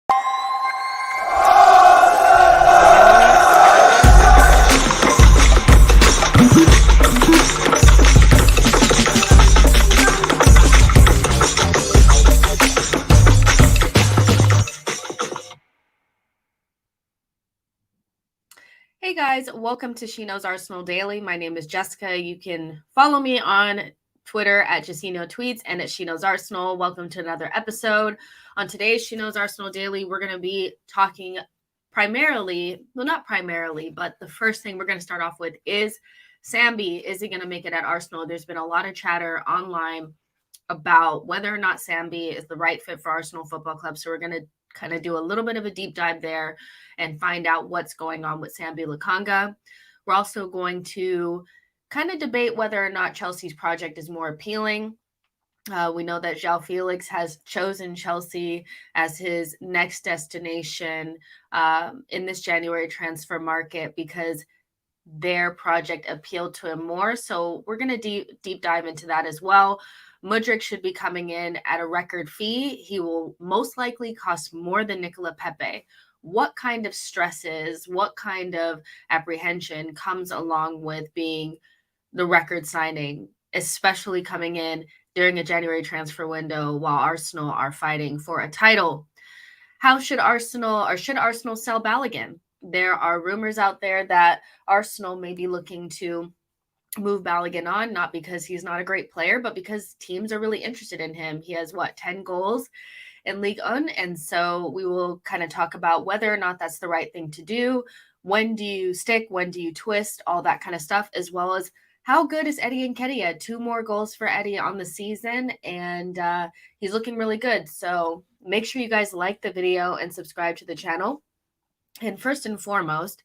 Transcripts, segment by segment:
Hey guys, welcome to SheKnowsArsenal Daily. My name is Jessica. You can follow me on Twitter at JustinoTweets and at SheKnowsArsenal. Welcome to another episode. On today's SheKnowsArsenal Daily, we're going to be talking not primarily, but the first thing we're going to start off with is Sambi. Is he going to make it at Arsenal? There's been a lot of chatter online about whether or not Sambi is the right fit for Arsenal Football Club. So we're going to kind of do a little bit of a deep dive there and find out what's going on with Sambi Lokonga. We're also going to kind of debate whether or not Chelsea's project is more appealing. We know that Joao Felix has chosen Chelsea as his next destination in this January transfer market because their project appealed to him more. So we're going to deep dive into that as well. Mudryk should be coming in at a record fee. He will most likely cost more than Nicola Pepe. What kind of stresses, what kind of apprehension comes along with being the record signing, especially coming in during a January transfer window while Arsenal are fighting for a title? Should Arsenal sell Balogun? There are rumors out there that Arsenal may be looking to move Balogun on, not because he's not a great player, but because teams are really interested in him. He has 10 goals in Ligue 1, and so we will kind of talk about whether or not that's the right thing to do. When do you stick? When do you twist? All that kind of stuff, as well as how good is Eddie Nketiah? 2 more goals for Eddie on the season, and he's looking really good. So make sure you guys like the video and subscribe to the channel. And first and foremost,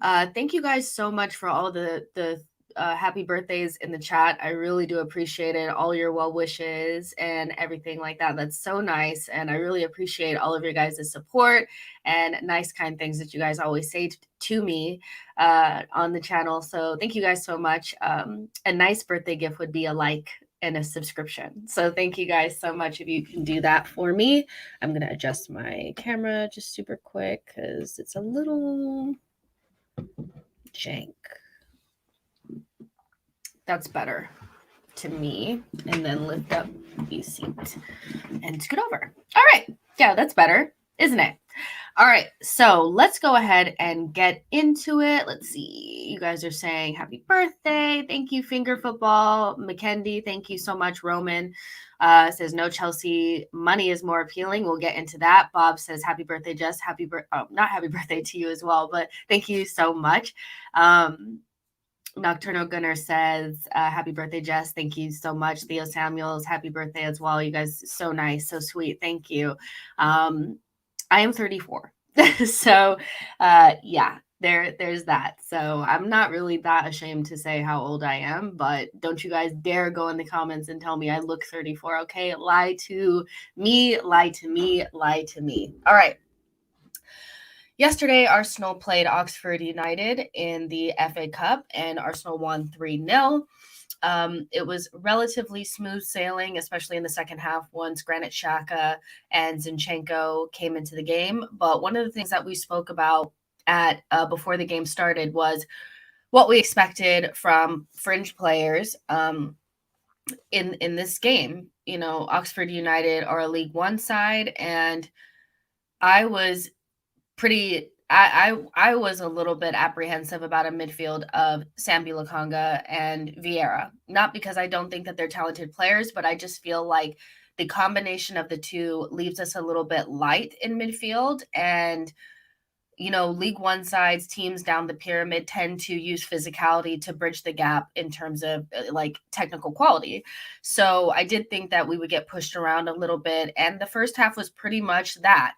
thank you guys so much for all the happy birthdays in the chat. I really do appreciate it. All your well wishes and everything like that. That's so nice. And I really appreciate all of your guys' support and nice, kind things that you guys always say to me on the channel. So thank you guys so much. A nice birthday gift would be a like and a subscription. So thank you guys so much if you can do that for me. I'm going to adjust my camera just super quick because it's a little jank. That's better to me. And then lift up the seat and scoot over. All right. Yeah, that's better, isn't it? All right. So let's go ahead and get into it. Let's see. You guys are saying happy birthday. Thank you, Finger Football. Mackenzie, thank you so much. Roman says no Chelsea money is more appealing. We'll get into that. Bob says happy birthday, Jess. Not happy birthday to you as well, but thank you so much. Nocturnal Gunner says, happy birthday, Jess. Thank you so much. Theo Samuels, happy birthday as well. You guys, so nice, so sweet. Thank you. I am 34. So, yeah, there's that. So I'm not really that ashamed to say how old I am, but don't you guys dare go in the comments and tell me I look 34. Okay, lie to me, lie to me, lie to me. All right. Yesterday, Arsenal played Oxford United in the FA Cup, and Arsenal won 3-0. It was relatively smooth sailing, especially in the second half once Granit, Xhaka, and Zinchenko came into the game. But one of the things that we spoke about before the game started was what we expected from fringe players in this game. You know, Oxford United are a League One side, and I was I was a little bit apprehensive about a midfield of Sambi Lokonga and Vieira. Not because I don't think that they're talented players, but I just feel like the combination of the two leaves us a little bit light in midfield. And, you know, League One sides, teams down the pyramid tend to use physicality to bridge the gap in terms of like technical quality. So I did think that we would get pushed around a little bit. And the first half was pretty much that,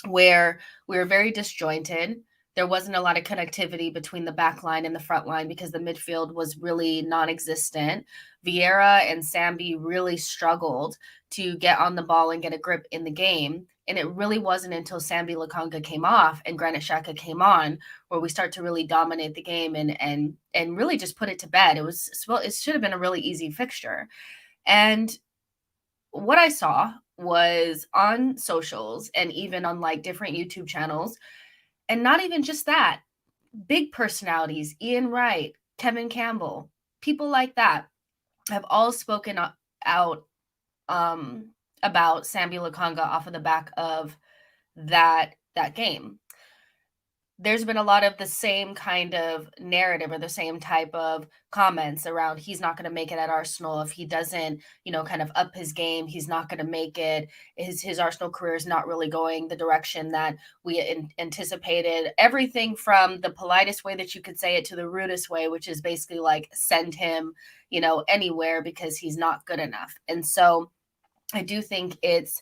where we were very disjointed. There wasn't a lot of connectivity between the back line and the front line because the midfield was really non-existent. Vieira and Sambi really struggled to get on the ball and get a grip in the game. And it really wasn't until Sambi Lokonga came off and Granit Xhaka came on where we start to really dominate the game and really just put it to bed. It should have been a really easy fixture. And what I saw was on socials and even on like different YouTube channels. And not even just that, big personalities, Ian Wright, Kevin Campbell, people like that have all spoken out about Sambi Lokonga off of the back of that game. There's been a lot of the same kind of narrative or the same type of comments around he's not going to make it at Arsenal if he doesn't, kind of up his game. He's not going to make it. His Arsenal career is not really going the direction that we anticipated. Everything from the politest way that you could say it to the rudest way, which is basically like send him, anywhere because he's not good enough. And so I do think it's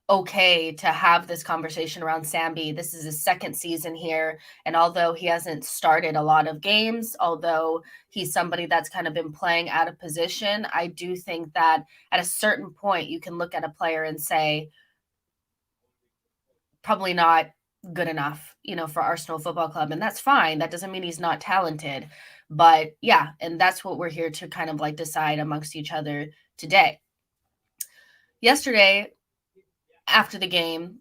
okay to have this conversation around Sambi. This is his second season here. And although he hasn't started a lot of games, although he's somebody that's kind of been playing out of position, I do think that at a certain point, you can look at a player and say, probably not good enough, for Arsenal Football Club. And that's fine. That doesn't mean he's not talented. But yeah, and that's what we're here to kind of like decide amongst each other today. Yesterday, after the game,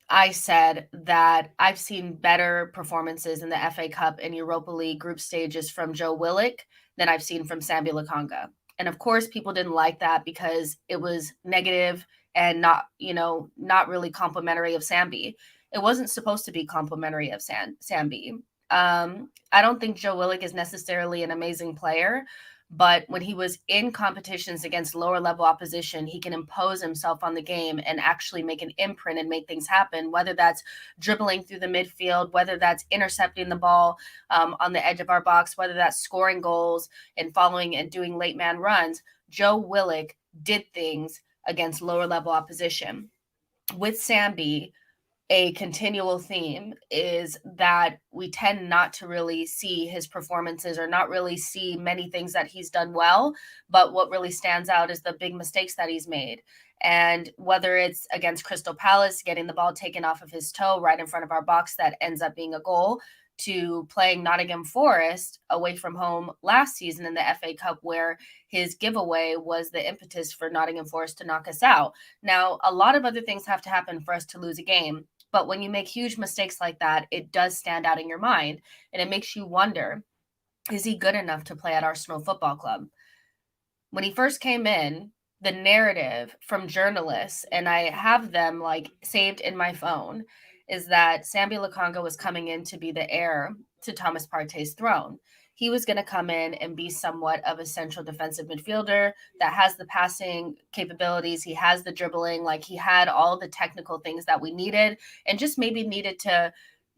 I said that I've seen better performances in the FA Cup and Europa League group stages from Joe Willock than I've seen from Sambi Lokonga. And of course, people didn't like that because it was negative and not really complimentary of Sambi. It wasn't supposed to be complimentary of Sambi. I don't think Joe Willock is necessarily an amazing player, but when he was in competitions against lower level opposition, he can impose himself on the game and actually make an imprint and make things happen, whether that's dribbling through the midfield, whether that's intercepting the ball on the edge of our box, whether that's scoring goals and following and doing late man runs. Joe Willock did things against lower level opposition. With Sambi, a continual theme is that we tend not to really see his performances or not really see many things that he's done well. But what really stands out is the big mistakes that he's made. And whether it's against Crystal Palace, getting the ball taken off of his toe right in front of our box that ends up being a goal, to playing Nottingham Forest away from home last season in the FA Cup, where his giveaway was the impetus for Nottingham Forest to knock us out. Now, a lot of other things have to happen for us to lose a game. But when you make huge mistakes like that, it does stand out in your mind. And it makes you wonder, is he good enough to play at Arsenal Football Club? When he first came in, the narrative from journalists, and I have them like saved in my phone, is that Sambi Lokonga was coming in to be the heir to Thomas Partey's throne. He was going to come in and be somewhat of a central defensive midfielder that has the passing capabilities. He has the dribbling, like he had all the technical things that we needed and just maybe needed to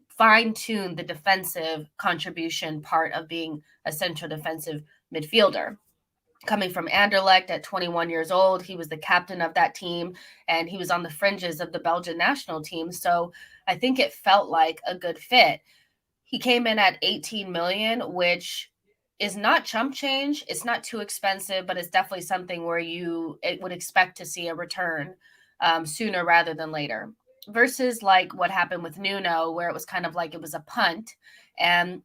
fine tune the defensive contribution part of being a central defensive midfielder. Coming from Anderlecht at 21 years old, he was the captain of that team and he was on the fringes of the Belgian national team. So I think it felt like a good fit. He came in at 18 million, which is not chump change. It's not too expensive, but it's definitely something where it would expect to see a return sooner rather than later. Versus like what happened with Nuno, where it was kind of like it was a punt. And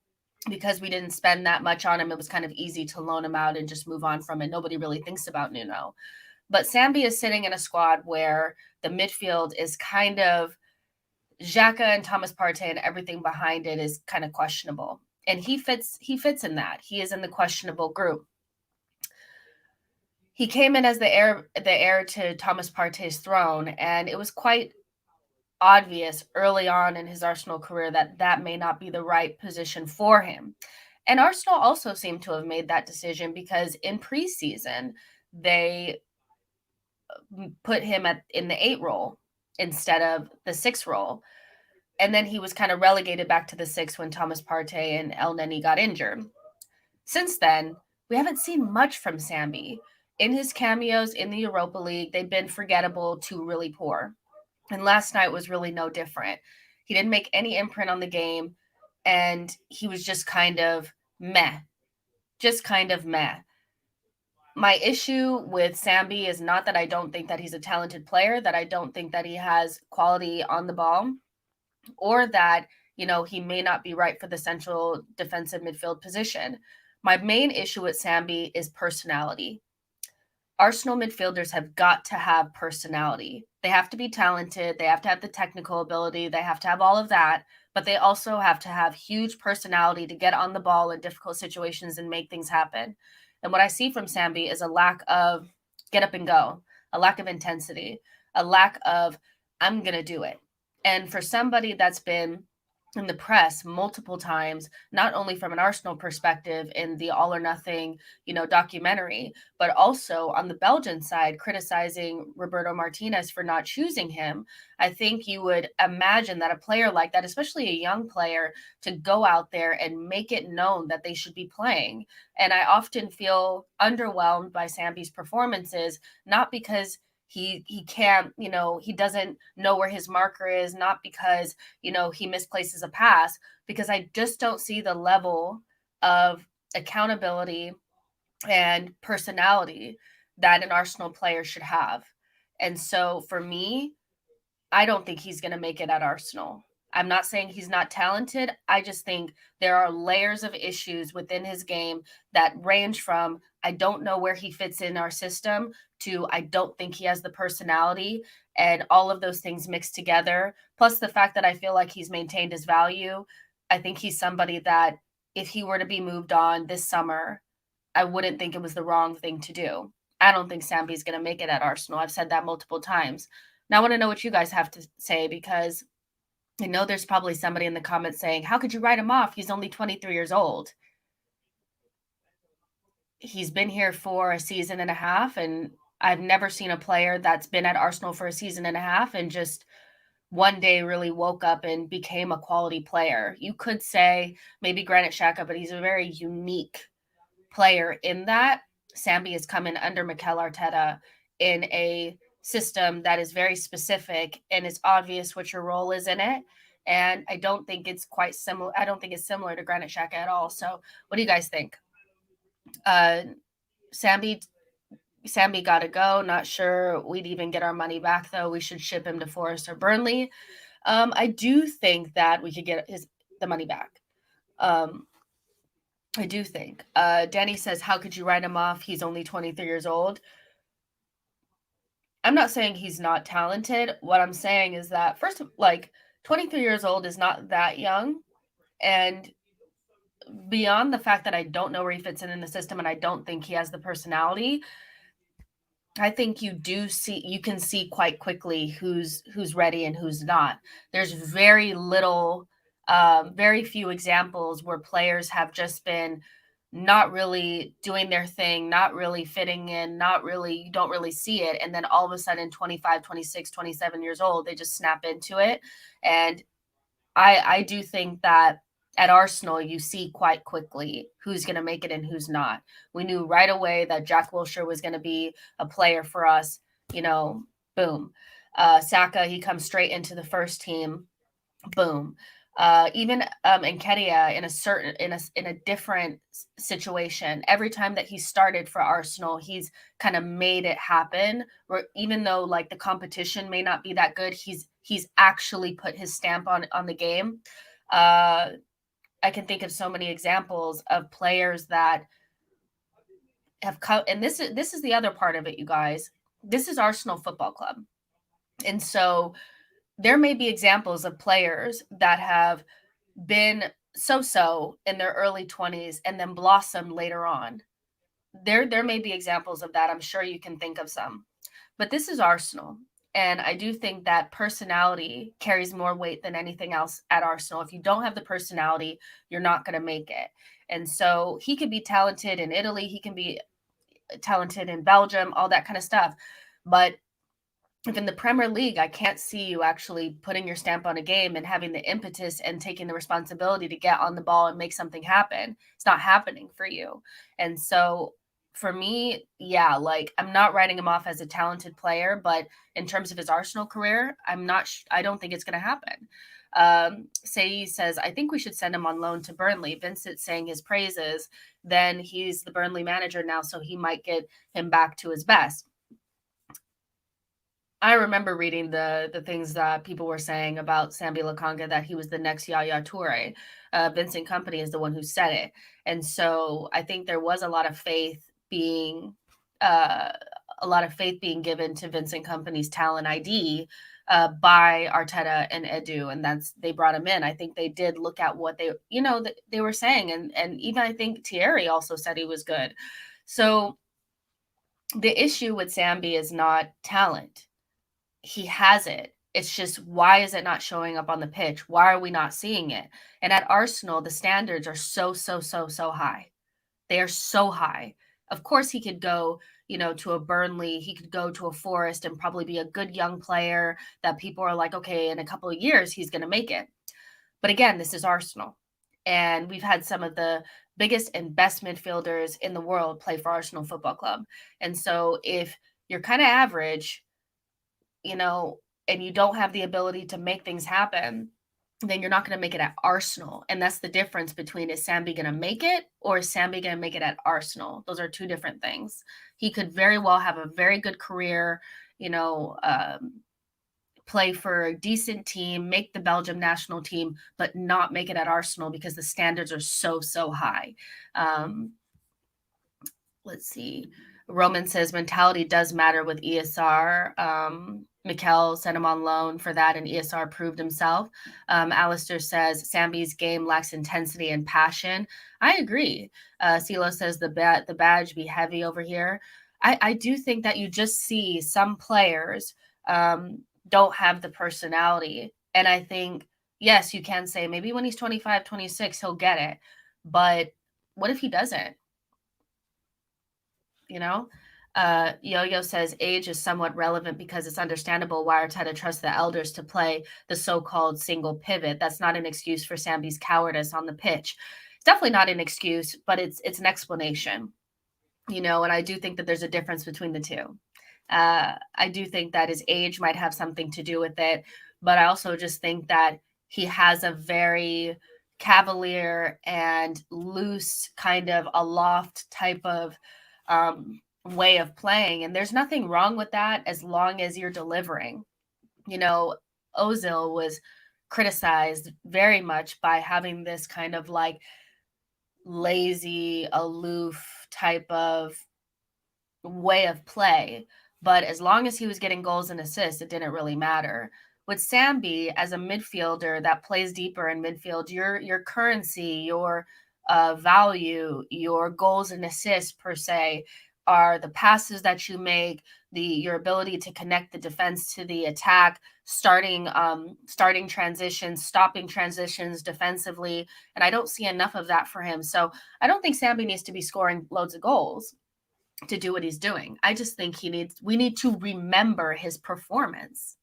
because we didn't spend that much on him, it was kind of easy to loan him out and just move on from it. Nobody really thinks about Nuno. But Sambi is sitting in a squad where the midfield is kind of xhaka and Thomas Partey, and everything behind it is kind of questionable. And he fits in that. He is in the questionable group. He came in as the heir to Thomas Partey's throne, and it was quite obvious early on in his Arsenal career that may not be the right position for him. And Arsenal also seemed to have made that decision because in preseason, they put him in the 8 role instead of the 6 role. And then he was kind of relegated back to the 6 when Thomas Partey and El Neni got injured. Since then, we haven't seen much from Sambi. In his cameos in the Europa League, they've been forgettable to really poor. And last night was really no different. He didn't make any imprint on the game, and he was just kind of meh. My issue with Sambi is not that I don't think that he's a talented player, that I don't think that he has quality on the ball, or that, he may not be right for the central defensive midfield position. My main issue with Sambi is personality. Arsenal midfielders have got to have personality. They have to be talented. They have to have the technical ability. They have to have all of that. But they also have to have huge personality to get on the ball in difficult situations and make things happen. And what I see from Sambi is a lack of get up and go, a lack of intensity, a lack of I'm going to do it. And for somebody that's been in the press multiple times, not only from an Arsenal perspective in the All or Nothing, documentary, but also on the Belgian side, criticizing Roberto Martinez for not choosing him. I think you would imagine that a player like that, especially a young player, to go out there and make it known that they should be playing. And I often feel underwhelmed by Sambi's performances, not because he can't, he doesn't know where his marker is, not because, he misplaces a pass, because I just don't see the level of accountability and personality that an Arsenal player should have. And so for me, I don't think he's going to make it at Arsenal. I'm not saying he's not talented. I just think there are layers of issues within his game that range from I don't know where he fits in our system to I don't think he has the personality, and all of those things mixed together. Plus the fact that I feel like he's maintained his value. I think he's somebody that if he were to be moved on this summer, I wouldn't think it was the wrong thing to do. I don't think Sambi's going to make it at Arsenal. I've said that multiple times. Now I want to know what you guys have to say, because I know there's probably somebody in the comments saying, how could you write him off? He's only 23 years old. He's been here for a season and a half, and I've never seen a player that's been at Arsenal for a season and a half and just one day really woke up and became a quality player. You could say maybe Granit Xhaka, but he's a very unique player in that. Sambi has come in under Mikel Arteta in a system that is very specific, and it's obvious what your role is in it. And I don't think it's quite similar. I don't think it's similar to Granit Xhaka at all. So what do you guys think? Sambi got to go. Not sure we'd even get our money back, though. We should ship him to Forest or Burnley. I do think that we could get the money back. I do think. Danny says, how could you write him off? He's only 23 years old. I'm not saying he's not talented. What I'm saying is that, first, 23 years old is not that young. And beyond the fact that I don't know where he fits in the system and I don't think he has the personality, I think you can see quite quickly who's ready and who's not. There's very few examples where players have just been not really doing their thing, not really fitting in, you don't really see it. And then all of a sudden, 25, 26, 27 years old, they just snap into it. And I do think that at Arsenal, you see quite quickly who's going to make it and who's not. We knew right away that Jack Wilshere was going to be a player for us, boom. Saka, he comes straight into the first team, boom. Even Nketiah in a different situation. Every time that he started for Arsenal, he's kind of made it happen. Where even though the competition may not be that good, he's actually put his stamp on the game. I can think of so many examples of players that have come, and this is the other part of it, you guys. This is Arsenal Football Club, and so there may be examples of players that have been so in their early 20s and then blossom later on. There may be examples of that. I'm sure you can think of some. But this is Arsenal. And I do think that personality carries more weight than anything else at Arsenal. If you don't have the personality, you're not going to make it. And so he could be talented in Italy. He can be talented in Belgium, all that kind of stuff. But if in the Premier League, I can't see you actually putting your stamp on a game and having the impetus and taking the responsibility to get on the ball and make something happen. It's not happening for you. And so for me, yeah, I'm not writing him off as a talented player, but in terms of his Arsenal career, I don't think it's going to happen. Say says, I think we should send him on loan to Burnley. Vincent's saying his praises. Then he's the Burnley manager now, so he might get him back to his best. I remember reading the things that people were saying about Sambi Lokonga, that he was the next Yaya Toure. Vincent Kompany is the one who said it. And so I think there was a lot of faith being a lot of faith being given to Vincent Kompany's talent ID by Arteta and Edu, and they brought him in. I think they did look at what they were saying, and even I think Thierry also said he was good. So the issue with Sambi is not talent. He has it. It's just, why is it not showing up on the pitch? Why are we not seeing it? And at Arsenal, the standards are so high. They are so high. Of course, he could go, to a Burnley. He could go to a Forest and probably be a good young player that people are like, okay, in a couple of years, he's going to make it. But again, this is Arsenal. And we've had some of the biggest and best midfielders in the world play for Arsenal Football Club. And so if you're kind of average, and you don't have the ability to make things happen, then you're not going to make it at Arsenal. And that's the difference between, is Sambi going to make it, or is Sambi going to make it at Arsenal? Those are two different things. He could very well have a very good career, play for a decent team, make the Belgium national team, but not make it at Arsenal because the standards are so high. Let's see. Roman says mentality does matter with ESR. Mikel sent him on loan for that, and ESR proved himself. Allister says Sambi's game lacks intensity and passion. I agree. CeeLo says the badge be heavy over here. I do think that you just see some players don't have the personality. And I think, yes, you can say maybe when he's 25, 26, he'll get it. But what if he doesn't? Yo-Yo says age is somewhat relevant because it's understandable why Arteta trusts the elders to play the so-called single pivot. That's not an excuse for Sambi's cowardice on the pitch. It's definitely not an excuse, but it's an explanation. And I do think that there's a difference between the two. I do think that his age might have something to do with it, but I also just think that he has a very cavalier and loose, kind of aloft type of way of playing. And there's nothing wrong with that as long as you're delivering. Ozil was criticized very much by having this kind of like lazy, aloof type of way of play. But as long as he was getting goals and assists, it didn't really matter. With Sambi, as a midfielder that plays deeper in midfield, your currency, your value, your goals and assists per se, are the passes that you make, your ability to connect the defense to the attack, starting transitions, stopping transitions defensively. And I don't see enough of that for him. So I don't think Sambi needs to be scoring loads of goals to do what he's doing. I just think we need to remember his performance.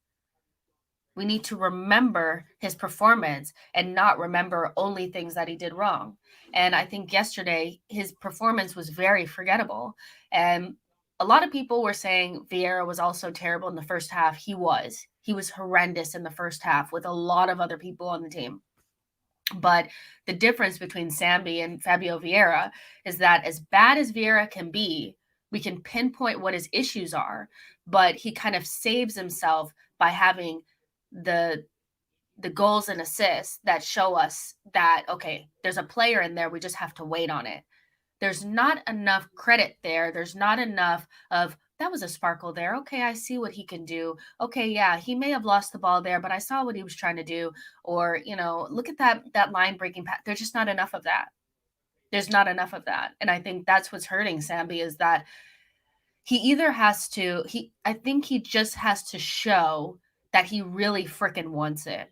We need to remember his performance and not remember only things that he did wrong. And I think yesterday his performance was very forgettable. And a lot of people were saying Vieira was also terrible in the first half. He was horrendous in the first half with a lot of other people on the team. But the difference between Sambi and Fabio Vieira is that as bad as Vieira can be, we can pinpoint what his issues are, but he kind of saves himself by having the goals and assists that show us that, okay, there's a player in there. We just have to wait on it. There's not enough credit there. There's not enough of, that was a sparkle there. Okay, I see what he can do. Okay, yeah, he may have lost the ball there, but I saw what he was trying to do. Or, look at that line breaking pass. There's just not enough of that. There's not enough of that. And I think that's what's hurting Sambi, is that he either has to, I think he just has to show that he really freaking wants it.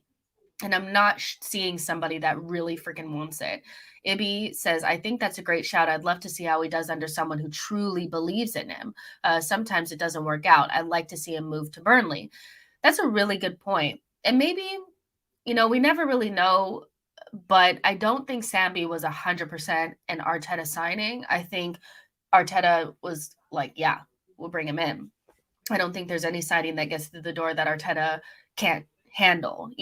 And I'm not seeing somebody that really freaking wants it. Ibby says, I think that's a great shout. I'd love to see how he does under someone who truly believes in him. Sometimes it doesn't work out. I'd like to see him move to Burnley. That's a really good point. And maybe, we never really know, but I don't think Sambi was 100% an Arteta signing. I think Arteta was like, yeah, we'll bring him in. I don't think there's any signing that gets through the door that Arteta can't handle,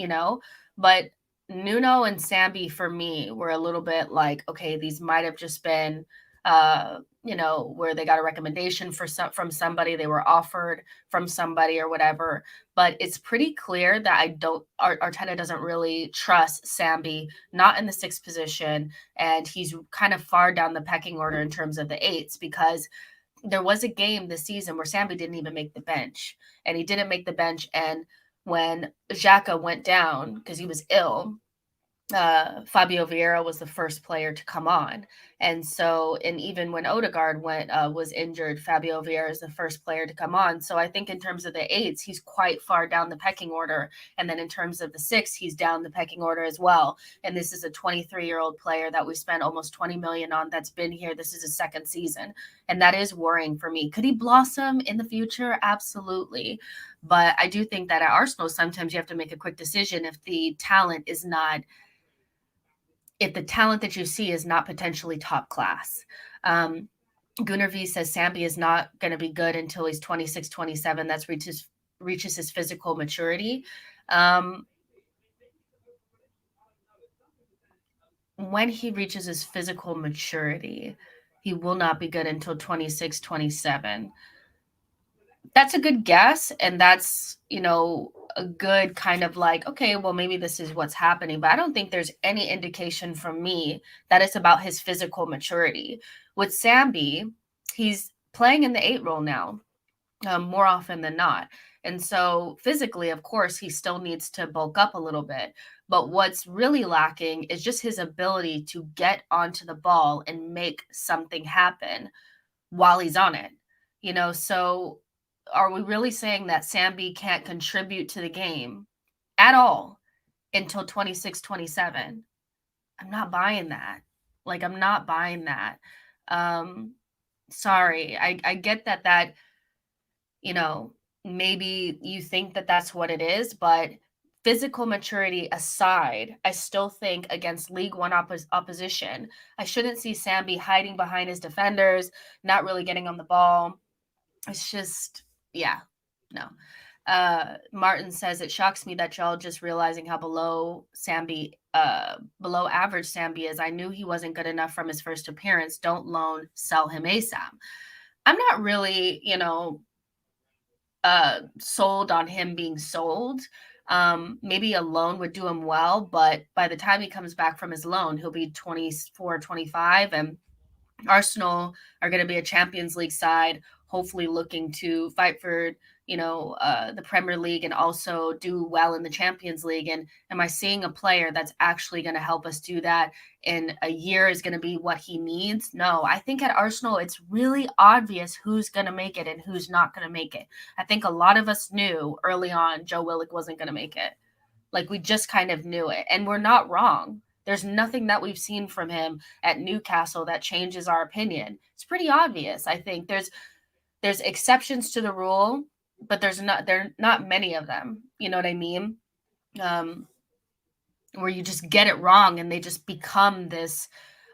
But Nuno and Sambi, for me, were a little bit like, okay, these might have just been, where they got a recommendation from somebody, they were offered from somebody or whatever. But it's pretty clear that Arteta doesn't really trust Sambi, not in the 6th position, and he's kind of far down the pecking order in terms of the 8s, because there was a game this season where Sambi didn't even make the bench, and he didn't make the bench. And when xhaka went down because he was ill, Fabio Vieira was the first player to come on. And so, and even when Odegaard was injured, Fabio Vieira is the first player to come on. So I think in terms of the eights, he's quite far down the pecking order. And then in terms of the six, he's down the pecking order as well. And this is a 23-year-old player that we spent almost 20 million on that's been here. This is his second season. And that is worrying for me. Could he blossom in the future? Absolutely. But I do think that at Arsenal, sometimes you have to make a quick decision if the talent that you see is not potentially top class. Gunnar V says Sambi is not going to be good until he's 26, 27. That's reaches his physical maturity. When he reaches his physical maturity, he will not be good until 26, 27. That's a good guess. And that's, a good kind of like, okay, well, maybe this is what's happening. But I don't think there's any indication from me that it's about his physical maturity. With Sambi, he's playing in the 8 role now, more often than not. And so physically, of course, he still needs to bulk up a little bit. But what's really lacking is just his ability to get onto the ball and make something happen while he's on it. So are we really saying that Sambi can't contribute to the game at all until 26, 27? I'm not buying that. I'm not buying that. Sorry. I get that, maybe you think that that's what it is, but physical maturity aside, I still think against League One opposition, I shouldn't see Sambi hiding behind his defenders, not really getting on the ball. It's just, yeah, no. Martin says, it shocks me that y'all just realizing how below average Sambi is. I knew he wasn't good enough from his first appearance. Don't loan, sell him ASAP. I'm not really, sold on him being sold. Maybe a loan would do him well, but by the time he comes back from his loan, he'll be 24, 25, and Arsenal are going to be a Champions League side, hopefully looking to fight for, the Premier League and also do well in the Champions League. And am I seeing a player that's actually going to help us do that in a year is going to be what he needs? No, I think at Arsenal, it's really obvious who's going to make it and who's not going to make it. I think a lot of us knew early on Joe Willock wasn't going to make it. We just kind of knew it, and we're not wrong. There's nothing that we've seen from him at Newcastle that changes our opinion. It's pretty obvious. I think there's exceptions to the rule, but there are not many of them. You know what I mean? Where you just get it wrong and they just become this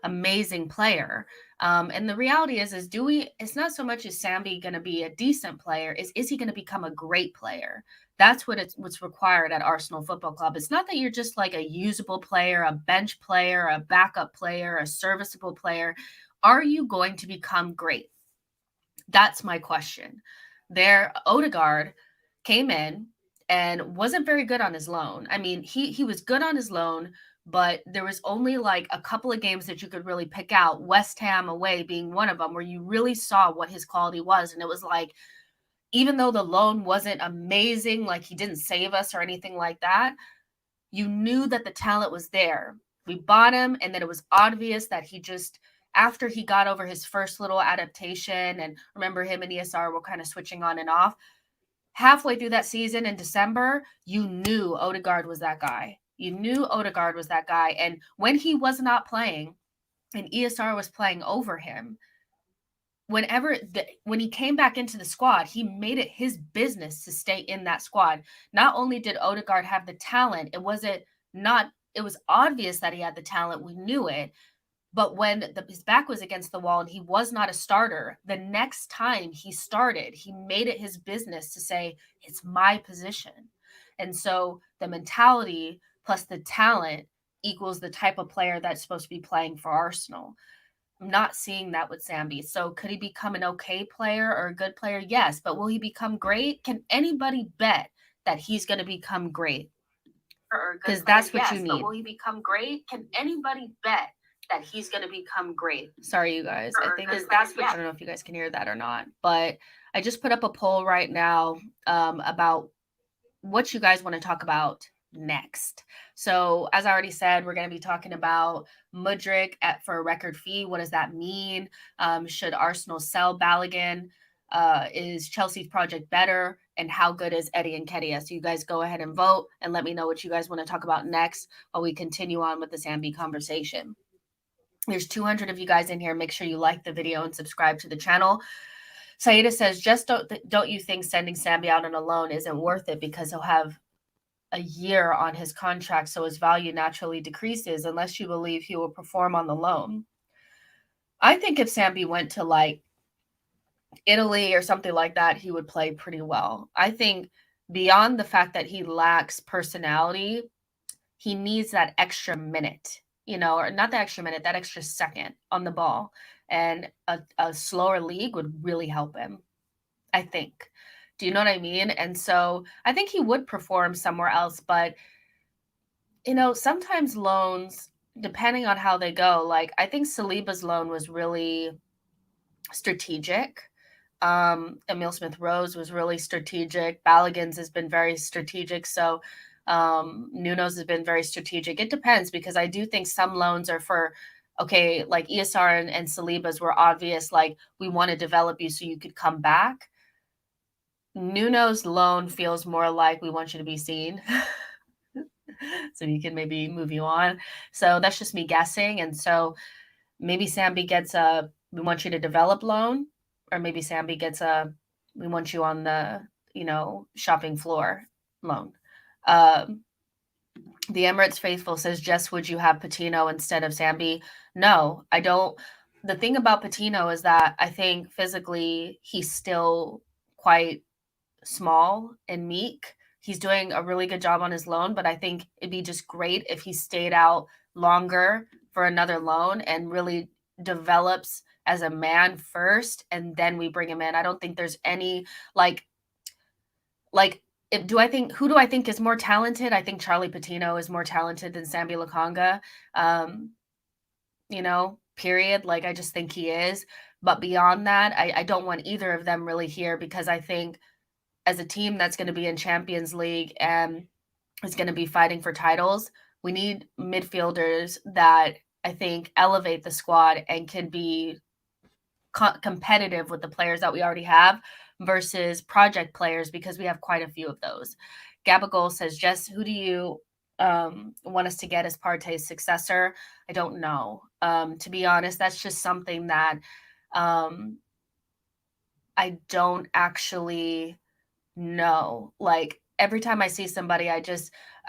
amazing player. And the reality is it's not so much is Sambi going to be a decent player, is he going to become a great player? That's what's required at Arsenal Football Club. It's not that you're just like a usable player, a bench player, a backup player, a serviceable player. Are you going to become great? That's my question. Odegaard came in and wasn't very good on his loan. I mean, he was good on his loan, but there was only a couple of games that you could really pick out, West Ham away being one of them, where you really saw what his quality was. And it was even though the loan wasn't amazing, he didn't save us or anything like that, you knew that the talent was there. We bought him, and then it was obvious that he just, after he got over his first little adaptation, and remember him and ESR were kind of switching on and off, halfway through that season in December, you knew Odegaard was that guy. And when he was not playing and ESR was playing over him, when he came back into the squad, he made it his business to stay in that squad. Not only did Odegaard have the talent, it was obvious that he had the talent. We knew it. But when his back was against the wall and he was not a starter, the next time he started, he made it his business to say, it's my position. And so the mentality plus the talent equals the type of player that's supposed to be playing for Arsenal. I'm not seeing that with Sambi. So could he become an okay player or a good player? Yes. But will he become great? Can anybody bet that he's going to become great? Because that's what you need. But will he become great? Can anybody bet that he's going to become great. Sorry, you guys. I think that's what, I don't know if you guys can hear that or not, but I just put up a poll right now about what you guys want to talk about next. So as I already said, we're going to be talking about Mudryk for a record fee. What does that mean? Should Arsenal sell Balogun? Is Chelsea's project better? And how good is Eddie Nketiah? So you guys go ahead and vote and let me know what you guys want to talk about next while we continue on with the Sambi conversation. There's 200 of you guys in here. Make sure you like the video and subscribe to the channel. Saida says, just don't you think sending Sambi out on a loan isn't worth it because he'll have a year on his contract, so his value naturally decreases unless you believe he will perform on the loan? I think if Sambi went to like Italy or something like that, he would play pretty well. I think beyond the fact that he lacks personality, he needs that extra minute, or not the extra minute, that extra second on the ball. And a slower league would really help him, I think. Do you know what I mean? And so I think he would perform somewhere else. But, sometimes loans, depending on how they go, like I think Saliba's loan was really strategic. Emile Smith-Rowe was really strategic. Balogun's has been very strategic. So Nuno's has been very strategic. It depends, because I do think some loans are for, okay, like ESR and Saliba's were obvious, like we want to develop you so you could come back. Nuno's loan feels more like we want you to be seen so you can maybe move you on. So that's just me guessing. And so maybe Sambi gets a we want you to develop loan, or maybe Sambi gets a we want you on the shopping floor loan. The Emirates faithful says, Jess, would you have Patino instead of Sambi? No, I don't. The thing about Patino is that I think physically he's still quite small and meek. He's doing a really good job on his loan, but I think it'd be just great if he stayed out longer for another loan and really develops as a man first, and then we bring him in. I don't think there's any who do I think is more talented? I think Charlie Patino is more talented than Sambi Lokonga. Period. Like, I just think he is. But beyond that, I don't want either of them really here, because I think as a team that's going to be in Champions League and is going to be fighting for titles, we need midfielders that I think elevate the squad and can be competitive with the players that we already have versus project players, because we have quite a few of those. Gabriel says, Jess, who do you want us to get as Partey's successor? I don't know. To be honest, that's just something that I don't actually know. Like, every time I see somebody, I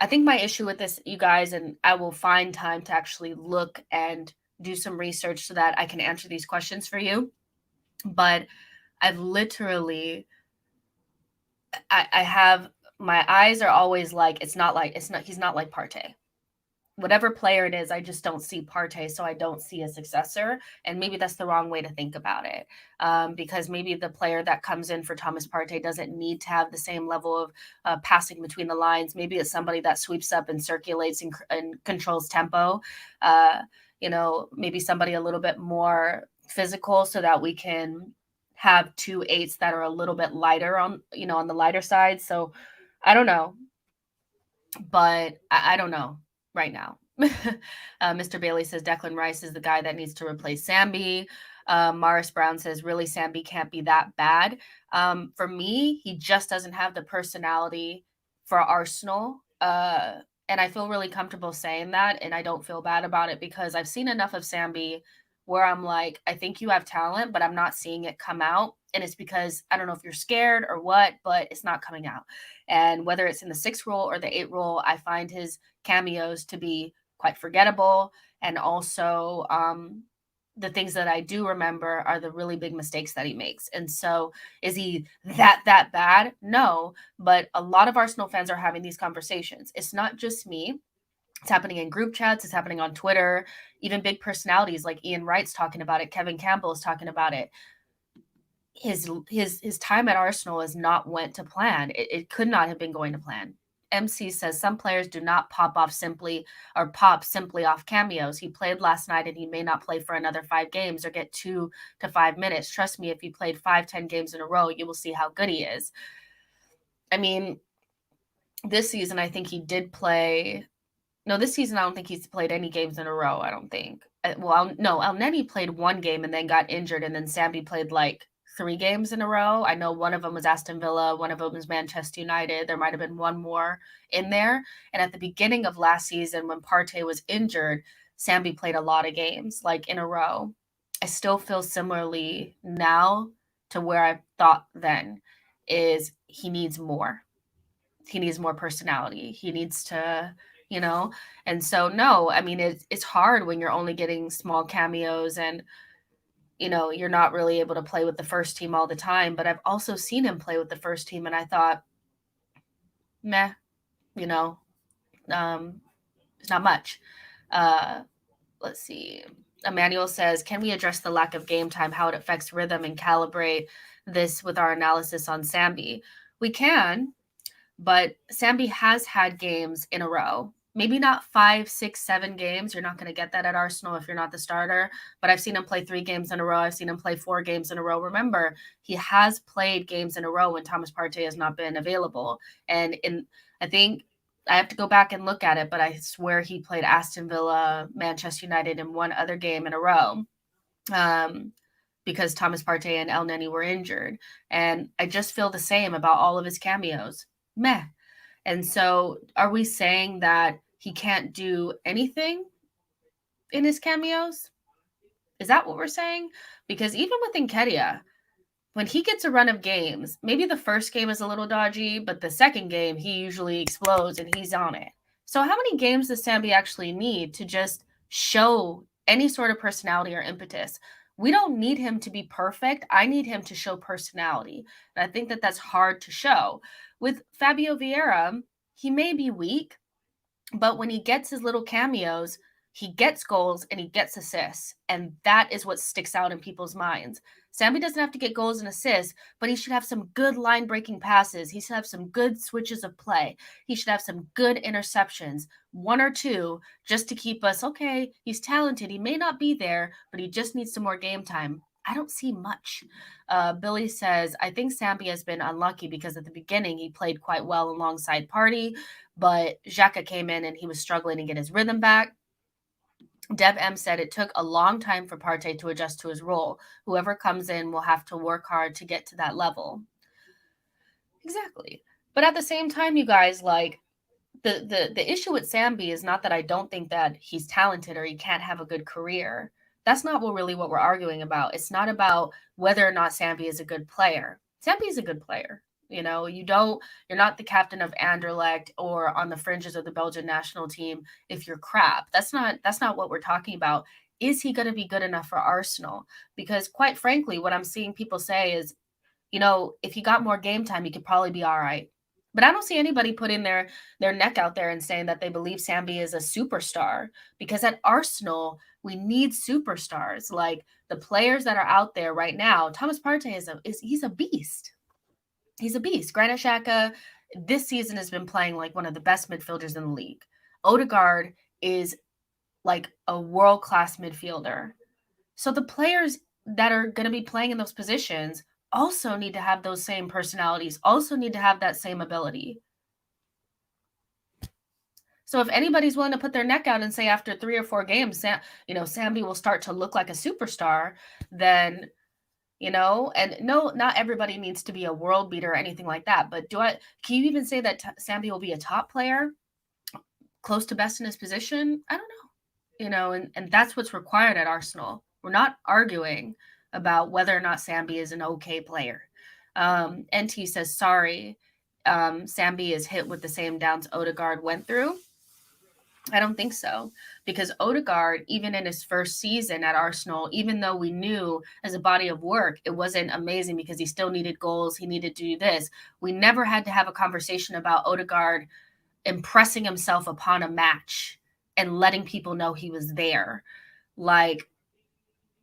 think my issue with this, you guys, and I will find time to actually look and do some research so that I can answer these questions for you. But I've literally, I have, my eyes are always like, he's not like Partey. Whatever player it is, I just don't see Partey, so I don't see a successor. And maybe that's the wrong way to think about it, because maybe the player that comes in for Thomas Partey doesn't need to have the same level of passing between the lines. Maybe it's somebody that sweeps up and circulates and controls tempo. Maybe somebody a little bit more physical, so that we can have 2 8s that are a little bit lighter on the lighter side. So I don't know, but I don't know right now. Mr. Bailey says Declan Rice is the guy that needs to replace Sambi. Morris Brown says, really, Sambi can't be that bad. For me, he just doesn't have the personality for Arsenal. And I feel really comfortable saying that, and I don't feel bad about it, because I've seen enough of Sambi where I'm like, I think you have talent, but I'm not seeing it come out. And it's because, I don't know if you're scared or what, but it's not coming out. And whether it's in the 6 role or the 8 role, I find his cameos to be quite forgettable. And also the things that I do remember are the really big mistakes that he makes. And so is he that bad? No, but a lot of Arsenal fans are having these conversations. It's not just me. It's happening in group chats. It's happening on Twitter. Even big personalities like Ian Wright's talking about it. Kevin Campbell is talking about it. His time at Arsenal has not went to plan. It could not have been going to plan. MC says some players do not pop simply off cameos. He played last night and he may not play for another 5 games or get 2 to 5 minutes. Trust me, if he played 5-10 games in a row, you will see how good he is. I mean, this season, I think he did play. No, this season, I don't think he's played any games in a row. I don't think. Well, no, Elneny played 1 game and then got injured, and then Sambi played like 3 games in a row. I know one of them was Aston Villa, one of them was Manchester United. There might have been one more in there. And at the beginning of last season, when Partey was injured, Sambi played a lot of games, like in a row. I still feel similarly now to where I thought then, is he needs more. He needs more personality. He needs to, and so, no, I mean, it's hard when you're only getting small cameos and, you're not really able to play with the first team all the time. But I've also seen him play with the first team, and I thought, meh, it's not much. Let's see. Emmanuel says, can we address the lack of game time, how it affects rhythm, and calibrate this with our analysis on Sambi? We can, but Sambi has had games in a row. Maybe not 5, 6, 7 games. You're not going to get that at Arsenal if you're not the starter. But I've seen him play 3 games in a row. I've seen him play 4 games in a row. Remember, he has played games in a row when Thomas Partey has not been available. And I think I have to go back and look at it, but I swear he played Aston Villa, Manchester United, and 1 other game in a row. Because Thomas Partey and Elneny were injured. And I just feel the same about all of his cameos. Meh. And so are we saying that he can't do anything in his cameos? Is that what we're saying? Because even with Nketiah, when he gets a run of games, maybe the first game is a little dodgy, but the second game, he usually explodes and he's on it. So how many games does Sambi actually need to just show any sort of personality or impetus? We don't need him to be perfect. I need him to show personality. And I think that that's hard to show. With Fabio Vieira, he may be weak, but when he gets his little cameos, he gets goals and he gets assists. And that is what sticks out in people's minds. Sambi doesn't have to get goals and assists, but he should have some good line-breaking passes. He should have some good switches of play. He should have some good interceptions, 1 or 2, just to keep us, okay, he's talented. He may not be there, but he just needs some more game time. I don't see much. Billy says, I think Sambi has been unlucky because at the beginning he played quite well alongside Partey, but xhaka came in and he was struggling to get his rhythm back. Deb M said it took a long time for Partey to adjust to his role. Whoever comes in will have to work hard to get to that level. Exactly. But at the same time, you guys, like, the issue with Sambi is not that I don't think that he's talented or he can't have a good career. That's not what we're arguing about. It's not about whether or not Sambi is a good player. Sambi is a good player. You're not the captain of Anderlecht or on the fringes of the Belgian national team if you're crap. That's not what we're talking about. Is he going to be good enough for Arsenal? Because quite frankly, what I'm seeing people say is, if he got more game time, he could probably be all right. But I don't see anybody putting their neck out there and saying that they believe Sambi is a superstar, because at Arsenal, we need superstars. Like the players that are out there right now, Thomas Partey he's a beast. He's a beast. Granit Xhaka this season has been playing like one of the best midfielders in the league. Odegaard is like a world-class midfielder. So the players that are going to be playing in those positions also need to have those same personalities, also need to have that same ability. So if anybody's willing to put their neck out and say after 3 or 4 games, Sambi will start to look like a superstar, then, and no, not everybody needs to be a world beater or anything like that. But can you even say that Sambi will be a top player, close to best in his position? I don't know, and that's what's required at Arsenal. We're not arguing about whether or not Sambi is an okay player. NT says, sorry, Sambi is hit with the same downs Odegaard went through. I don't think so, because Odegaard, even in his first season at Arsenal, even though we knew as a body of work, it wasn't amazing because he still needed goals, he needed to do this. We never had to have a conversation about Odegaard impressing himself upon a match and letting people know he was there. Like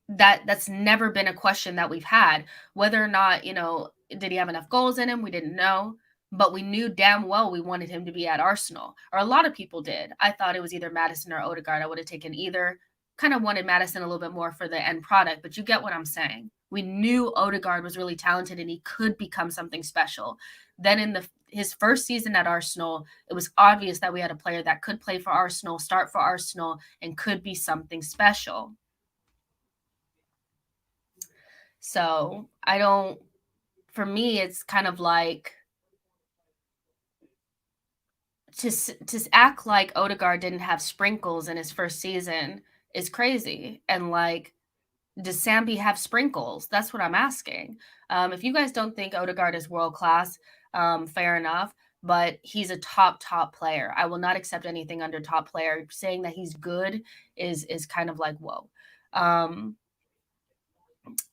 that's never been a question that we've had. Whether or not, did he have enough goals in him? We didn't know. but we knew damn well we wanted him to be at Arsenal, or a lot of people did. I thought it was either Maddison or Odegaard. I would have taken either. Kind of wanted Maddison a little bit more for the end product, but you get what I'm saying. We knew Odegaard was really talented and he could become something special. Then in his first season at Arsenal, it was obvious that we had a player that could play for Arsenal, start for Arsenal, and could be something special. So for me, it's kind of like, to act like Odegaard didn't have sprinkles in his first season is crazy. And like, does Sambi have sprinkles? That's what I'm asking. If you guys don't think Odegaard is world class, fair enough, but he's a top player. I will not accept anything under top player. Saying that he's good is kind of like, whoa.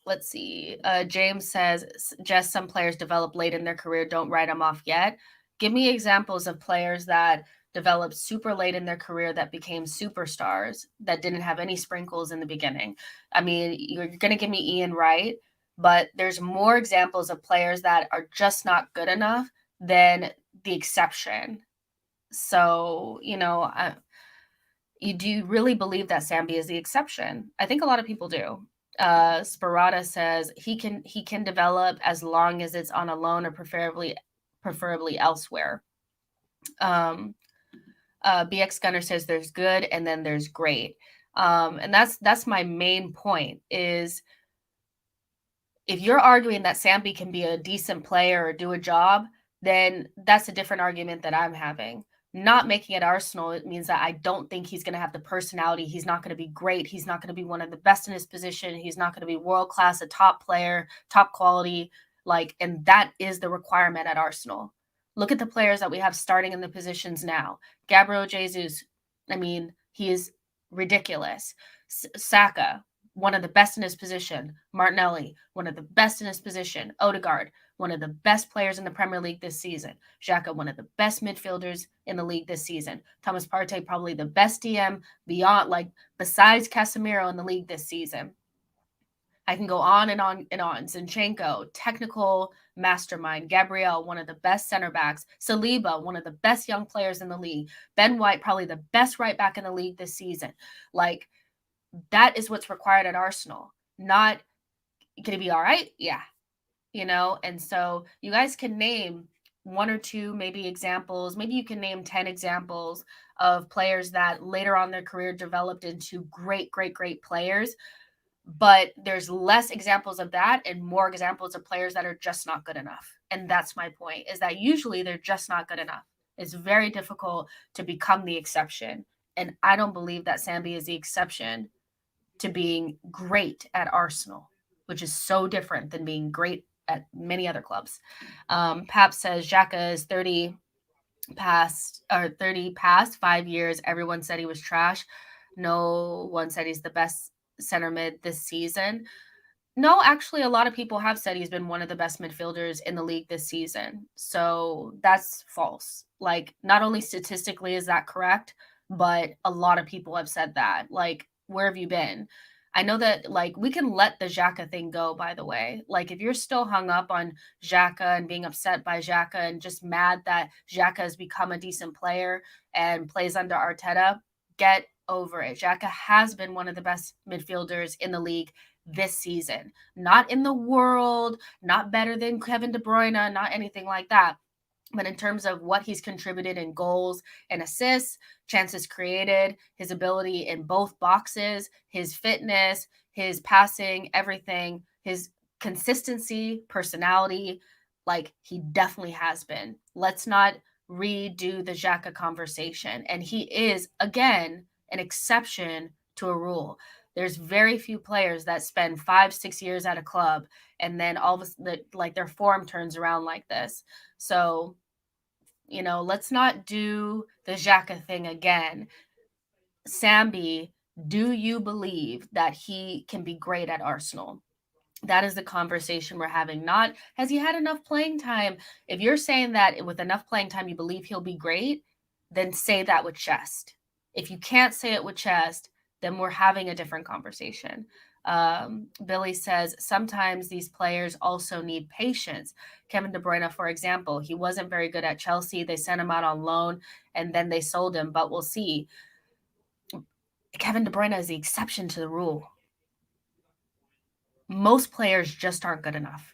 Let's see. James says, just some players develop late in their career. Don't write them off yet. Give me examples of players that developed super late in their career that became superstars that didn't have any sprinkles in the beginning. I mean, you're going to give me Ian Wright, but there's more examples of players that are just not good enough than the exception. So, you do really believe that Sambi is the exception? I think a lot of people do. Sparata says he can develop as long as it's on a loan or preferably elsewhere. BX Gunner says there's good and then there's great. And that's my main point is, if you're arguing that Sambi can be a decent player or do a job, then that's a different argument that I'm having. Not making it Arsenal, it means that I don't think he's going to have the personality. He's not going to be great. He's not going to be one of the best in his position. He's not going to be world class, a top player, top quality. And that is the requirement at Arsenal. Look at the players that we have starting in the positions now. Gabriel Jesus, I mean, he is ridiculous. Saka, one of the best in his position. Martinelli, one of the best in his position. Odegaard, one of the best players in the Premier League this season. Xhaka, one of the best midfielders in the league this season. Thomas Partey, probably the best DM besides Casemiro in the league this season. I can go on and on and on. Zinchenko, technical mastermind. Gabriel, one of the best center backs. Saliba, one of the best young players in the league. Ben White, probably the best right back in the league this season. That is what's required at Arsenal. Not going to be all right? Yeah. And so you guys can name one or two maybe examples. Maybe you can name 10 examples of players that later on in their career developed into great players. But there's less examples of that and more examples of players that are just not good enough. And that's my point, is that usually they're just not good enough. It's very difficult to become the exception. And I don't believe that Sambi is the exception to being great at Arsenal, which is so different than being great at many other clubs. Pap says Xhaka is 30 past 5 years. Everyone said he was trash. No one said he's the best center mid this season. No, actually, a lot of people have said he's been one of the best midfielders in the league this season. So that's false. Not only statistically is that correct, but a lot of people have said that. Where have you been? I know that we can let the Xhaka thing go, by the way. If you're still hung up on Xhaka and being upset by Xhaka and just mad that Xhaka has become a decent player and plays under Arteta, get over it. Xhaka has been one of the best midfielders in the league this season. Not in the world, not better than Kevin De Bruyne, not anything like that. But in terms of what he's contributed in goals and assists, chances created, his ability in both boxes, his fitness, his passing, everything, his consistency, personality, he definitely has been. Let's not redo the Xhaka conversation. And he is, again, an exception to a rule. There's very few players that spend 5-6 years at a club and then all of a sudden, their form turns around like this. So, let's not do the Xhaka thing again. Sambi, do you believe that he can be great at Arsenal? That is the conversation we're having. Not, has he had enough playing time? If you're saying that with enough playing time, you believe he'll be great, then say that with chest. If you can't say it with chest, then we're having a different conversation. Billy says, sometimes these players also need patience. Kevin De Bruyne, for example, he wasn't very good at Chelsea. They sent him out on loan and then they sold him, but we'll see. Kevin De Bruyne is the exception to the rule. Most players just aren't good enough.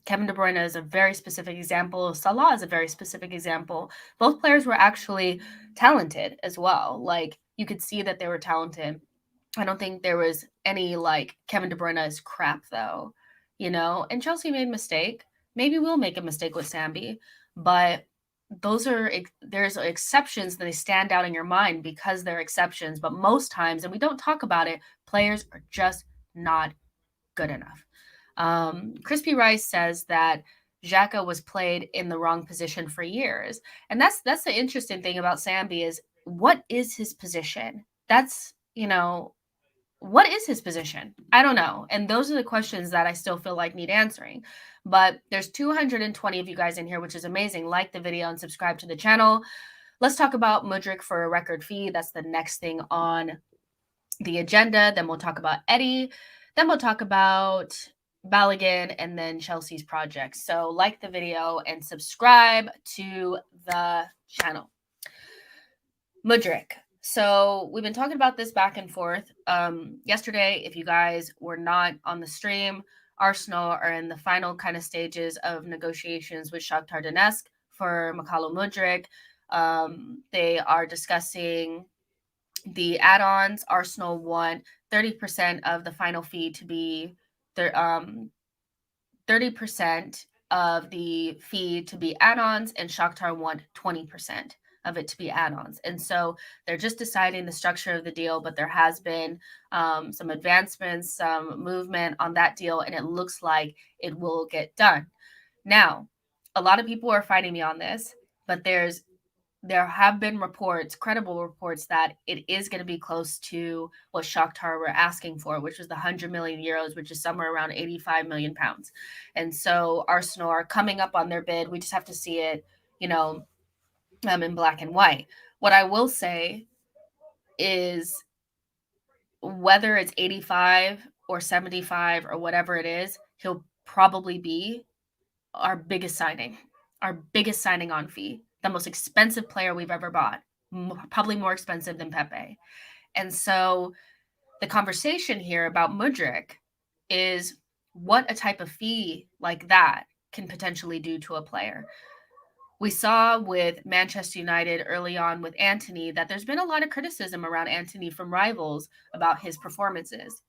Kevin De Bruyne is a very specific example. Salah is a very specific example. Both players were actually talented as well. Like, you could see that they were talented. I don't think there was any, like, Kevin De Bruyne is crap, though, you know? And Chelsea made a mistake. Maybe we'll make a mistake with Sambi, but there's exceptions that they stand out in your mind because they're exceptions. But most times, and we don't talk about it, players are just not good enough. Crispy Rice says that xhaka was played in the wrong position for years. And that's the interesting thing about Sambi is, what is his position? That's, what is his position? I don't know. And those are the questions that I still feel like need answering. But there's 220 of you guys in here, which is amazing. Like the video and subscribe to the channel. Let's talk about Mudryk for a record fee. That's the next thing on the agenda. Then we'll talk about Eddie. Then we'll talk about Balogun and then Chelsea's project. So like the video and subscribe to the channel. Mudryk. So we've been talking about this back and forth. Yesterday, if you guys were not on the stream, Arsenal are in the final kind of stages of negotiations with Shakhtar Donetsk for mykhaylo Mudryk. They are discussing the add-ons. Arsenal want 30% of the final fee to be 30% of the fee to be add-ons, and Shakhtar want 20% of it to be add-ons. And so they're just deciding the structure of the deal, but there has been some advancements, some movement on that deal, and it looks like it will get done. Now, a lot of people are fighting me on this, but there have been reports, credible reports, that it is going to be close to what Shakhtar were asking for, which was the 100 million euros, which is somewhere around 85 million pounds. And so Arsenal are coming up on their bid. We just have to see it, in black and white. What I will say is, whether it's 85 or 75 or whatever it is, he'll probably be our biggest signing on fee. The most expensive player we've ever bought, probably more expensive than Pepe. And so the conversation here about Mudryk is what a type of fee like that can potentially do to a player. We saw with Manchester United early on with Antony that there's been a lot of criticism around Antony from rivals about his performances.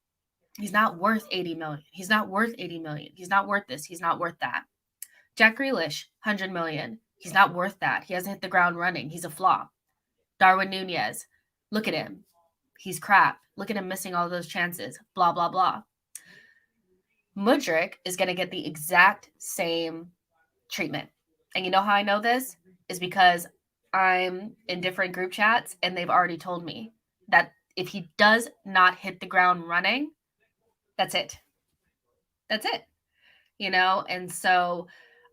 He's not worth 80 million. He's not worth 80 million. He's not worth this. He's not worth that. Jack Grealish, 100 million. He's not worth that. He hasn't hit the ground running. He's a flop. Darwin Nunez, look at him. He's crap. Look at him missing all those chances. Blah, blah, blah. Mudryk is going to get the exact same treatment. And you know how I know this? Is because I'm in different group chats and they've already told me that if he does not hit the ground running, that's it. That's it. And so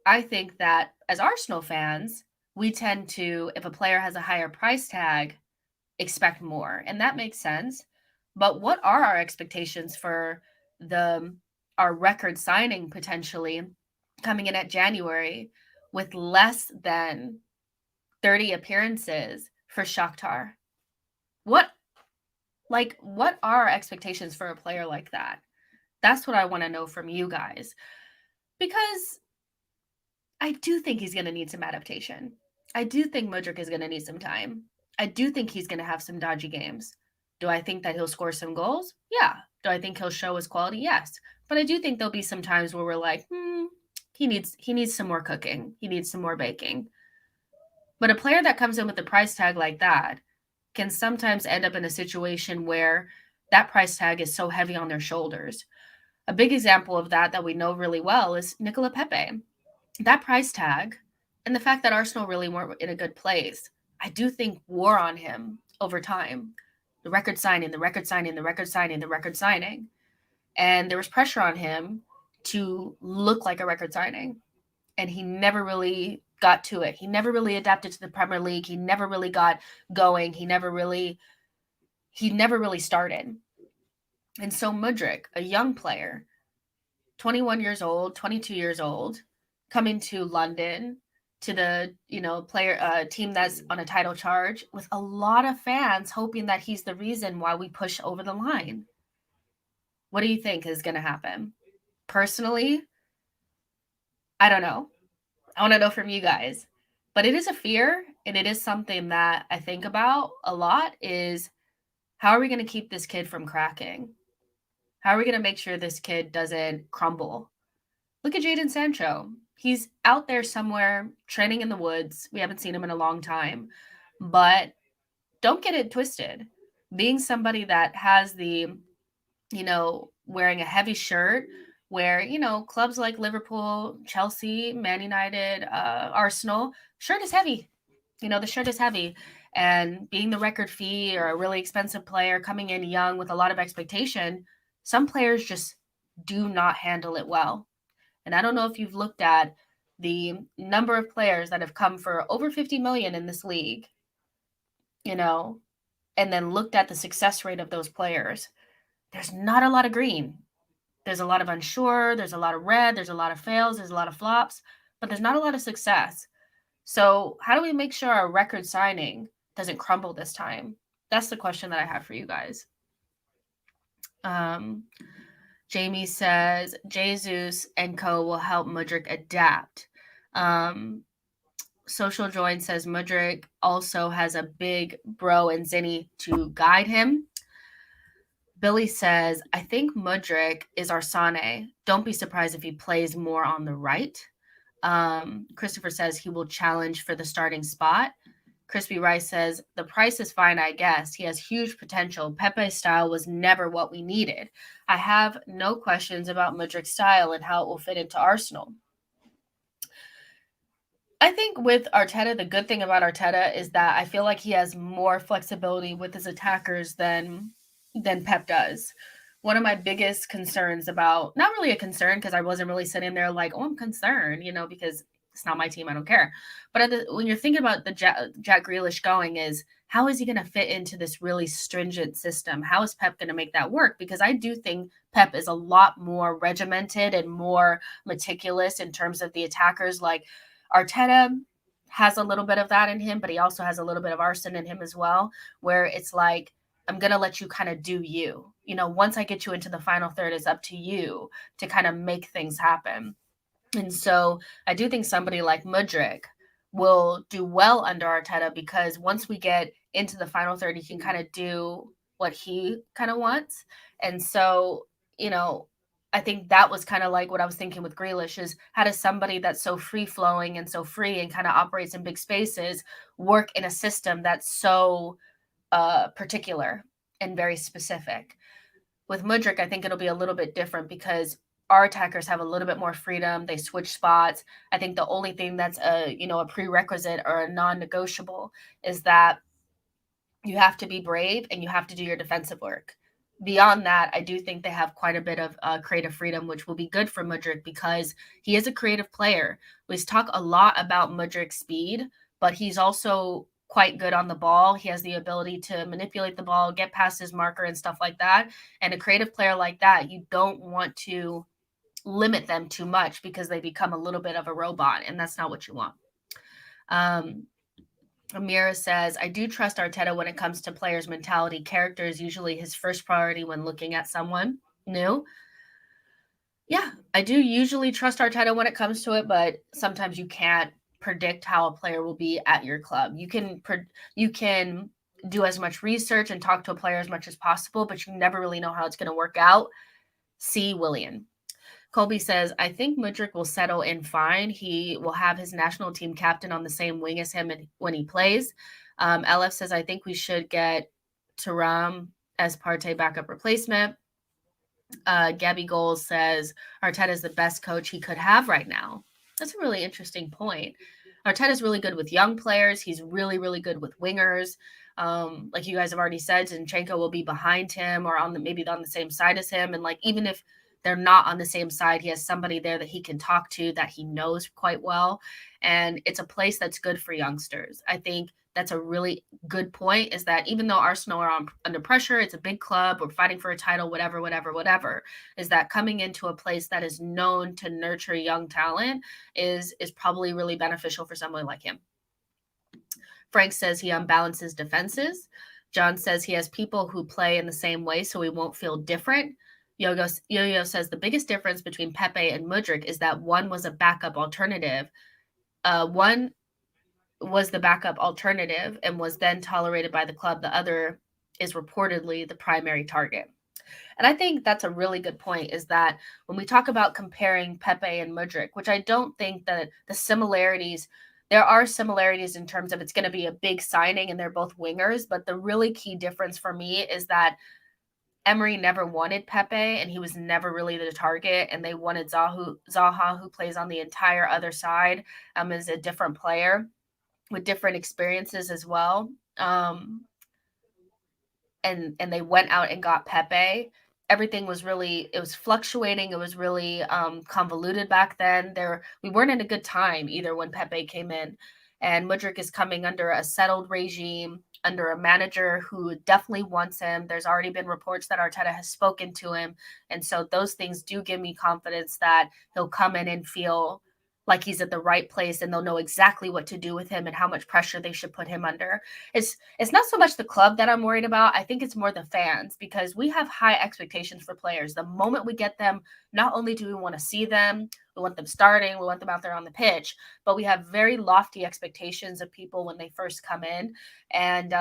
I think that as Arsenal fans, we tend to, if a player has a higher price tag, expect more. And that makes sense. But what are our expectations for our record signing potentially coming in at January with less than 30 appearances for Shakhtar? What are our expectations for a player like that? That's what I want to know from you guys. Because I do think he's going to need some adaptation. I do think Mudryk is going to need some time. I do think he's going to have some dodgy games. Do I think that he'll score some goals? Yeah. Do I think he'll show his quality? Yes. But I do think there'll be some times where we're like, he needs some more cooking. He needs some more baking. But a player that comes in with a price tag like that can sometimes end up in a situation where that price tag is so heavy on their shoulders. A big example of that we know really well is Nicolas Pepe. That price tag and the fact that Arsenal really weren't in a good place, I do think wore on him over time. The record signing. And there was pressure on him to look like a record signing. And he never really got to it. He never really adapted to the Premier League. He never really got going. He never really started. And so Mudryk, a young player, 21 years old, 22 years old, coming to London to the, team that's on a title charge with a lot of fans hoping that he's the reason why we push over the line. What do you think is going to happen? Personally, I don't know. I want to know from you guys. But it is a fear, and it is something that I think about a lot is how are we going to keep this kid from cracking? How are we going to make sure this kid doesn't crumble? Look at Jadon Sancho. He's out there somewhere training in the woods. We haven't seen him in a long time. But don't get it twisted. Being somebody that has the, wearing a heavy shirt, where, clubs like Liverpool, Chelsea, Man United, Arsenal, shirt is heavy. The shirt is heavy. And being the record fee or a really expensive player coming in young with a lot of expectation, some players just do not handle it well. And I don't know if you've looked at the number of players that have come for over 50 million in this league, and then looked at the success rate of those players. There's not a lot of green. There's a lot of unsure, there's a lot of red, there's a lot of fails, there's a lot of flops, but there's not a lot of success. So how do we make sure our record signing doesn't crumble this time? That's the question that I have for you guys. Jamie says, Jesus and co will help Mudryk adapt. Social Join says Mudryk also has a big bro and Zinni to guide him. Billy says, I think Mudryk is our Sane. Don't be surprised if he plays more on the right. Christopher says he will challenge for the starting spot. Crispy Rice says, the price is fine, I guess. He has huge potential. Pepe's style was never what we needed. I have no questions about Mudryk's style and how it will fit into Arsenal. I think with Arteta, the good thing about Arteta is that I feel like he has more flexibility with his attackers than Pep does. One of my biggest concerns about, not really a concern because I wasn't really sitting there like, oh, I'm concerned, because it's not my team, I don't care. But when you're thinking about the Jack Grealish going is, how is he going to fit into this really stringent system? How is Pep going to make that work? Because I do think Pep is a lot more regimented and more meticulous in terms of the attackers. Like Arteta has a little bit of that in him, but he also has a little bit of arson in him as well, where it's like, I'm going to let you kind of do you. Once I get you into the final third, it's up to you to kind of make things happen. And so I do think somebody like Mudryk will do well under Arteta because once we get into the final third, he can kind of do what he kind of wants. And so, I think that was kind of like what I was thinking with Grealish is how does somebody that's so free-flowing and so free and kind of operates in big spaces work in a system that's so particular and very specific. With Mudryk, I think it'll be a little bit different because our attackers have a little bit more freedom. They switch spots. I think the only thing that's a prerequisite or a non-negotiable is that you have to be brave and you have to do your defensive work. Beyond that, I do think they have quite a bit of creative freedom, which will be good for Mudryk because he is a creative player. We talk a lot about Mudryk's speed, but he's also quite good on the ball. He has the ability to manipulate the ball, get past his marker and stuff like that. And a creative player like that, you don't want to limit them too much because they become a little bit of a robot, and that's not what you want. Amira says, I do trust Arteta when it comes to players' mentality. Character is usually his first priority when looking at someone new. Yeah, I do usually trust Arteta when it comes to it, but sometimes you can't predict how a player will be at your club. You can do as much research and talk to a player as much as possible, but you never really know how it's going to work out. See William. Colby says, I think Mudryk will settle in fine. He will have his national team captain on the same wing as him when he plays. LF says, I think we should get Thuram as Partey backup replacement. Gabby Goals says, Arteta is the best coach he could have right now. That's a really interesting point. Arteta's really good with young players. He's really, really good with wingers. Like you guys have already said, Zinchenko will be behind him or maybe on the same side as him. And like, even if they're not on the same side, he has somebody there that he can talk to that he knows quite well. And it's a place that's good for youngsters. I think that's a really good point, is that even though Arsenal are under pressure, it's a big club, we're fighting for a title, whatever, is that coming into a place that is known to nurture young talent is probably really beneficial for someone like him. Frank says he unbalances defenses. John says he has people who play in the same way so he won't feel different. Yo-Yo says the biggest difference between Pepe and Mudryk is that one was a backup alternative. One was the backup alternative and was then tolerated by the club. The other is reportedly the primary target. And I think that's a really good point, is that when we talk about comparing Pepe and Mudryk, which I don't think that the similarities, there are similarities in terms of it's going to be a big signing and they're both wingers, but the really key difference for me is that Emery never wanted Pepe and he was never really the target, and they wanted Zaha, who plays on the entire other side, as a different player with different experiences as well. And they went out and got Pepe. Everything was really, it was fluctuating. It was really convoluted back then. We weren't in a good time either when Pepe came in. And Mudryk is coming under a settled regime, under a manager who definitely wants him. There's already been reports that Arteta has spoken to him. And so those things do give me confidence that he'll come in and feel like he's at the right place, and they'll know exactly what to do with him and how much pressure they should put him under. It's not so much the club that I'm worried about. I think it's more the fans, because we have high expectations for players. The moment we get them, not only do we want to see them, we want them starting, we want them out there on the pitch, but we have very lofty expectations of people when they first come in. And,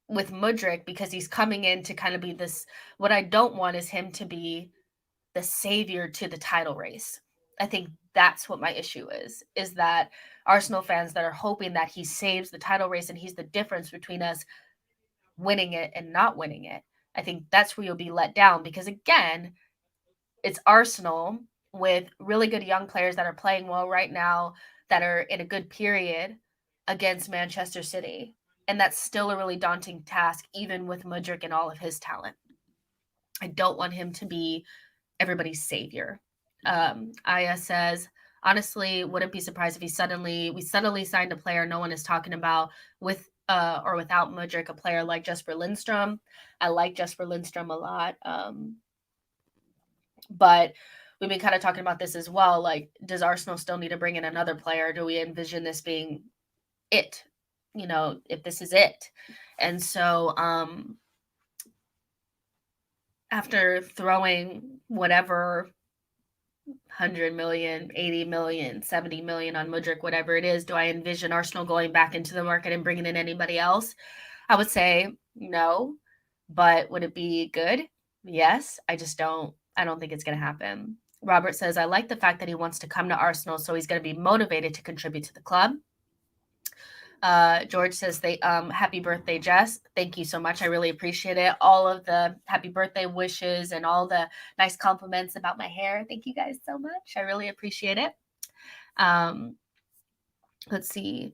with Mudryk, because he's coming in to kind of be this, what I don't want is him to be the savior to the title race. I think that's what my issue is that Arsenal fans that are hoping that he saves the title race and he's the difference between us winning it and not winning it. I think that's where you'll be let down, because again, it's Arsenal with really good young players that are playing well right now, that are in a good period, against Manchester City. And that's still a really daunting task, even with Mudryk and all of his talent. I don't want him to be everybody's savior. Aya says, honestly, wouldn't be surprised if we suddenly signed a player no one is talking about with or without Mudryk, a player like Jesper Lindstrom. I like Jesper Lindstrom a lot. But we've been kind of talking about this as well. Like, does Arsenal still need to bring in another player? Do we envision this being it? If this is it. And so after throwing whatever 100 million, 80 million, 70 million on Mudryk, whatever it is, do I envision Arsenal going back into the market and bringing in anybody else? I would say no, but would it be good? Yes. I don't think it's going to happen. Robert says, I like the fact that he wants to come to Arsenal, so he's going to be motivated to contribute to the club. George says, happy birthday, Jess. Thank you so much. I really appreciate it. All of the happy birthday wishes and all the nice compliments about my hair. Thank you guys so much. I really appreciate it. Let's see.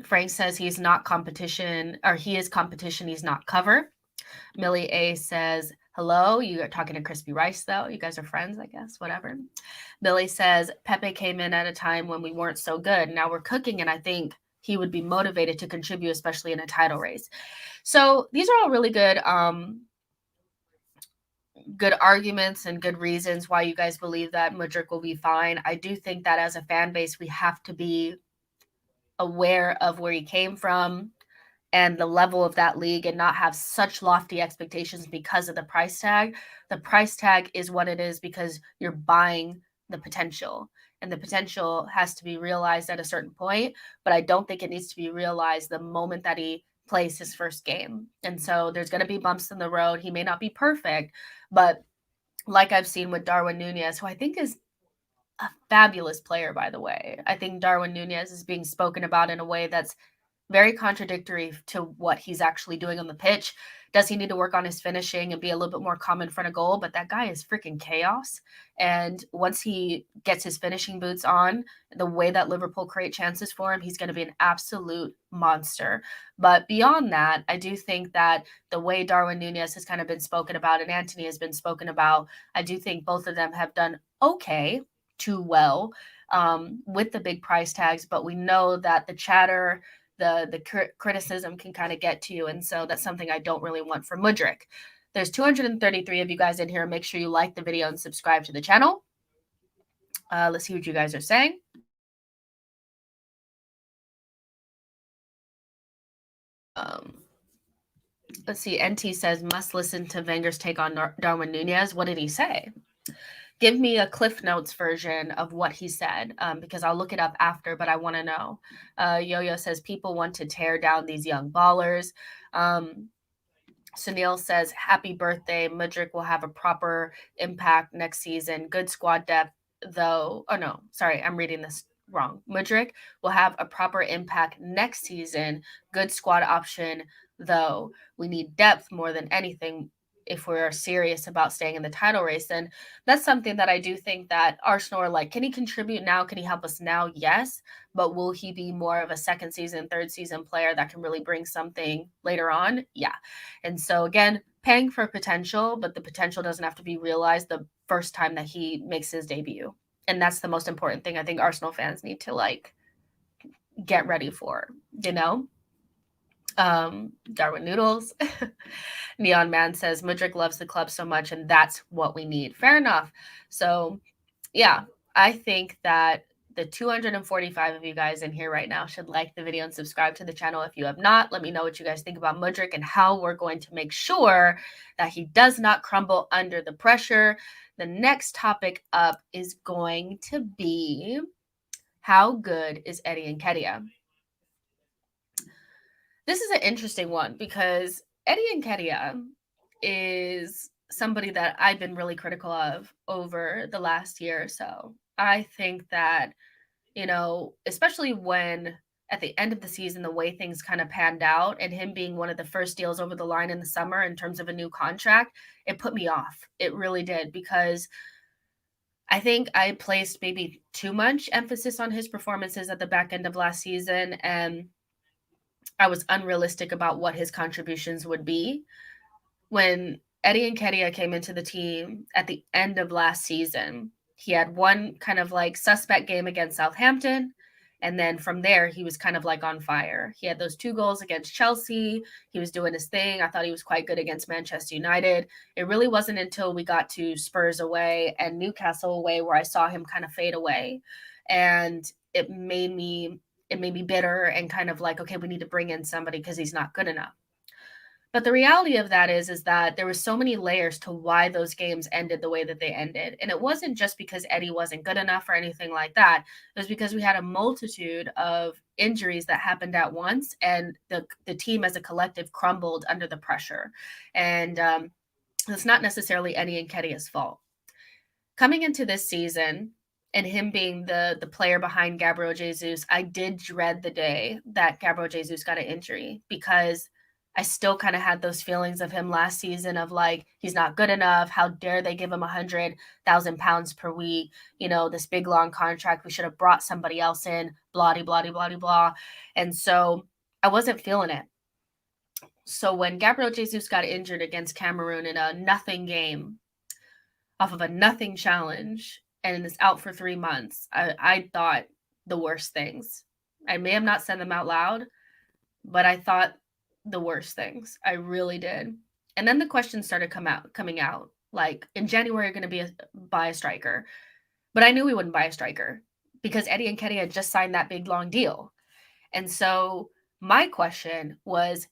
Frank says he's not competition, or he is competition. He's not cover. Millie A says, hello. You are talking to Crispy Rice, though. You guys are friends, I guess. Whatever. Billy says, Pepe came in at a time when we weren't so good. Now we're cooking, and I think he would be motivated to contribute, especially in a title race. So these are all really good arguments and good reasons why you guys believe that Mudryk will be fine. I do think that as a fan base, we have to be aware of where he came from and the level of that league, and not have such lofty expectations because of the price tag. The price tag is what it is because you're buying the potential, and the potential has to be realized at a certain point, but I don't think it needs to be realized the moment that he plays his first game. And so there's going to be bumps in the road. He may not be perfect, but like I've seen with Darwin Núñez, who I think is a fabulous player, by the way. I think Darwin Núñez is being spoken about in a way that's very contradictory to what he's actually doing on the pitch. Does he need to work on his finishing and be a little bit more calm in front of goal? But that guy is freaking chaos. And once he gets his finishing boots on, the way that Liverpool create chances for him, he's going to be an absolute monster. But beyond that, I do think that the way Darwin Núñez has kind of been spoken about and Antony has been spoken about, I do think both of them have done okay. too well with the big price tags, but we know that the chatter, the criticism can kind of get to you. And so that's something I don't really want for Mudryk. There's 233 of you guys in here. Make sure you like the video and subscribe to the channel. Let's see what you guys are saying. Let's see. NT says, must listen to Wenger's take on Darwin Nunez. What did he say? Give me a Cliff Notes version of what he said, because I'll look it up after, but I want to know. Yo-Yo says, people want to tear down these young ballers. Sunil says, happy birthday. Mudryk will have a proper impact next season. Good squad depth, though. Oh, no. Sorry, I'm reading this wrong. Mudryk will have a proper impact next season. Good squad option, though. We need depth more than anything if we're serious about staying in the title race. And that's something that I do think that Arsenal are like, can he contribute now? Can he help us now? Yes. But will he be more of a second season, third season player that can really bring something later on? Yeah. And so again, paying for potential, but the potential doesn't have to be realized the first time that he makes his debut. And that's the most important thing I think Arsenal fans need to like get ready for, you know? Darwin Noodles. Neon Man says, Mudryk loves the club so much, and that's what we need. Fair enough. So, yeah, I think that the 245 of you guys in here right now should like the video and subscribe to the channel. If you have not, let me know what you guys think about Mudryk and how we're going to make sure that he does not crumble under the pressure. The next topic up is going to be, how good is Eddie Nketiah? This is an interesting one because Eddie Nketiah is somebody that I've been really critical of over the last year or so. I think that, you know, especially when at the end of the season, the way things kind of panned out and him being one of the first deals over the line in the summer in terms of a new contract, it put me off. It really did, because I think I placed maybe too much emphasis on his performances at the back end of last season, and I was unrealistic about what his contributions would be. When Eddie Nketiah came into the team at the end of last season, he had one kind of like suspect game against Southampton. And then from there, he was kind of like on fire. He had those 2 goals against Chelsea. He was doing his thing. I thought he was quite good against Manchester United. It really wasn't until we got to Spurs away and Newcastle away where I saw him kind of fade away. And it made me bitter and kind of like, okay, we need to bring in somebody because he's not good enough. But the reality of that is that there were so many layers to why those games ended the way that they ended. And it wasn't just because Eddie wasn't good enough or anything like that. It was because we had a multitude of injuries that happened at once, and the team as a collective crumbled under the pressure. And it's not necessarily Eddie Nketiah's fault. Coming into this season, and him being the player behind Gabriel Jesus, I did dread the day that Gabriel Jesus got an injury, because I still kind of had those feelings of him last season of like, he's not good enough. How dare they give him £100,000 per week? You know, this big long contract. We should have brought somebody else in, blah, blah, blah, blah, blah. And so I wasn't feeling it. So when Gabriel Jesus got injured against Cameroon in a nothing game, off of a nothing challenge, and is out for 3 months, I thought the worst things. I may have not said them out loud, but I thought the worst things. I really did. And then the questions started coming out. Like, in January, you're going to buy a striker. But I knew we wouldn't buy a striker because Eddie Nketiah had just signed that big, long deal. And so my question was,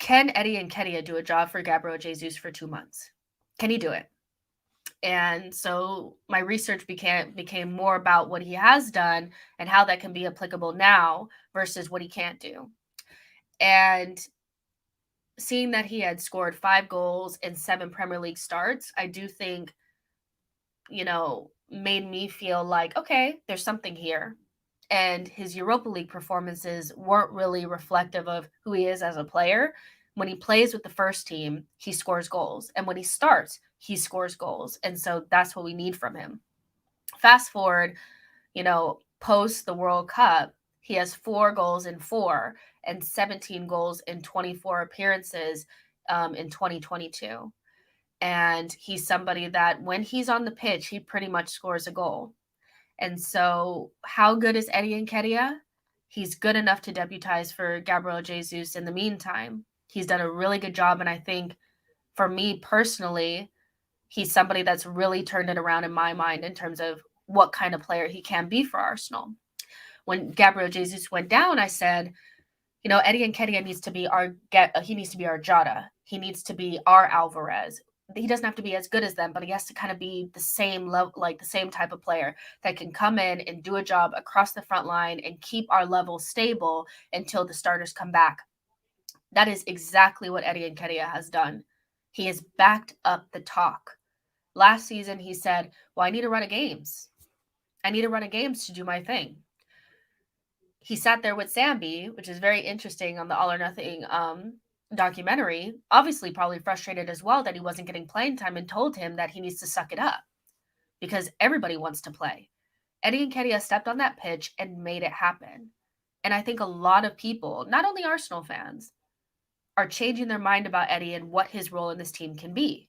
can Eddie Nketiah do a job for Gabriel Jesus for 2 months? Can he do it? And so my research became more about what he has done and how that can be applicable now versus what he can't do. And seeing that he had scored 5 goals in 7 Premier League starts, I do think, you know, made me feel like, okay, there's something here. And his Europa League performances weren't really reflective of who he is as a player. When he plays with the first team, he scores goals. And when he starts, he scores goals. And so that's what we need from him. Fast forward, you know, post the World Cup, he has 4 goals in 4 and 17 goals in 24 appearances in 2022. And he's somebody that when he's on the pitch, he pretty much scores a goal. And so how good is Eddie Nketiah? He's good enough to deputize for Gabriel Jesus in the meantime. He's done a really good job, and I think for me personally, he's somebody that's really turned it around in my mind in terms of what kind of player he can be for Arsenal. When Gabriel Jesus went down, I said, Eddie Nketiah needs to be our Jota. He needs to be our Alvarez. He doesn't have to be as good as them, but he has to kind of be the same level, like the same type of player that can come in and do a job across the front line and keep our level stable until the starters come back. That is exactly what Eddie Nketiah has done. He has backed up the talk. Last season, he said, well, I need to run a games. I need to run a games to do my thing. He sat there with Sambi, which is very interesting on the All or Nothing documentary, obviously probably frustrated as well that he wasn't getting playing time, and told him that he needs to suck it up because everybody wants to play. Eddie Nketiah stepped on that pitch and made it happen. And I think a lot of people, not only Arsenal fans, are changing their mind about Eddie and what his role in this team can be.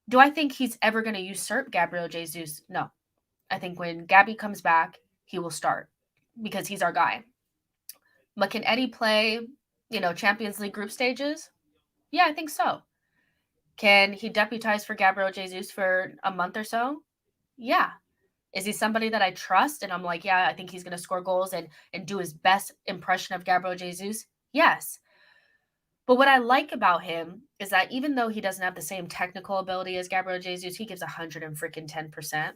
Do I think he's ever going to usurp Gabriel Jesus? No. I think when Gabby comes back, he will start because he's our guy. But can Eddie play, Champions League group stages? Yeah, I think so. Can he deputize for Gabriel Jesus for a month or so? Yeah. Is he somebody that I trust? And I'm like, yeah, I think he's going to score goals and do his best impression of Gabriel Jesus? Yes. But what I like about him is that even though he doesn't have the same technical ability as Gabriel Jesus, he gives 110%.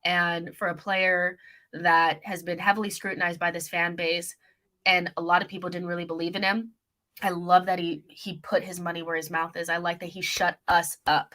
And for a player that has been heavily scrutinized by this fan base, and a lot of people didn't really believe in him, I love that he put his money where his mouth is. I like that he shut us up.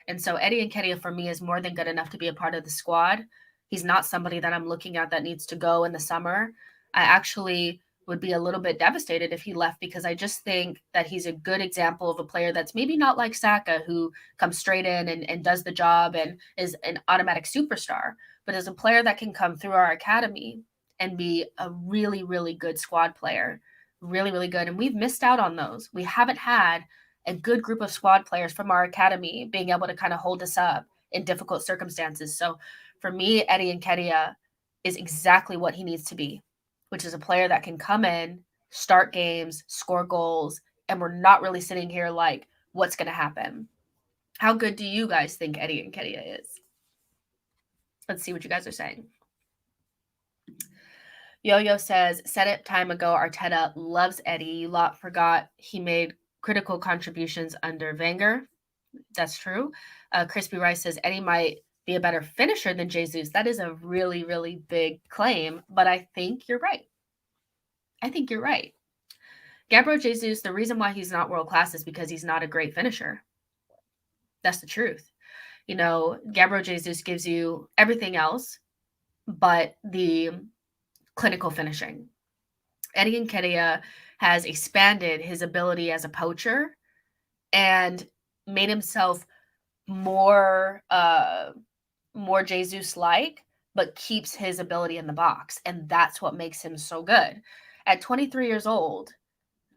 And so Eddie Nketiah for me is more than good enough to be a part of the squad. He's not somebody that I'm looking at that needs to go in the summer. I actually would be a little bit devastated if he left because I just think that he's a good example of a player that's maybe not like Saka, who comes straight in and does the job and is an automatic superstar, but is a player that can come through our academy and be a really, really good squad player. Really, really good. And we've missed out on those. We haven't had a good group of squad players from our academy being able to kind of hold us up in difficult circumstances. So for me, Eddie Nketiah is exactly what he needs to be, which is a player that can come in, start games, score goals, and we're not really sitting here like, what's going to happen? How good do you guys think Eddie Nketiah is? Let's see what you guys are saying. Yo-Yo says, said it time ago, Arteta loves Eddie. You lot forgot he made critical contributions under Wenger. That's true. Crispy Rice says, Eddie might be a better finisher than Jesus. That is a really, really big claim, but I think you're right. Gabriel Jesus, the reason why he's not world class is because he's not a great finisher. That's the truth. Gabriel Jesus gives you everything else but the clinical finishing. Eddie Nketiah has expanded his ability as a poacher and made himself more Jesus-like, but keeps his ability in the box. And that's what makes him so good. At 23 years old,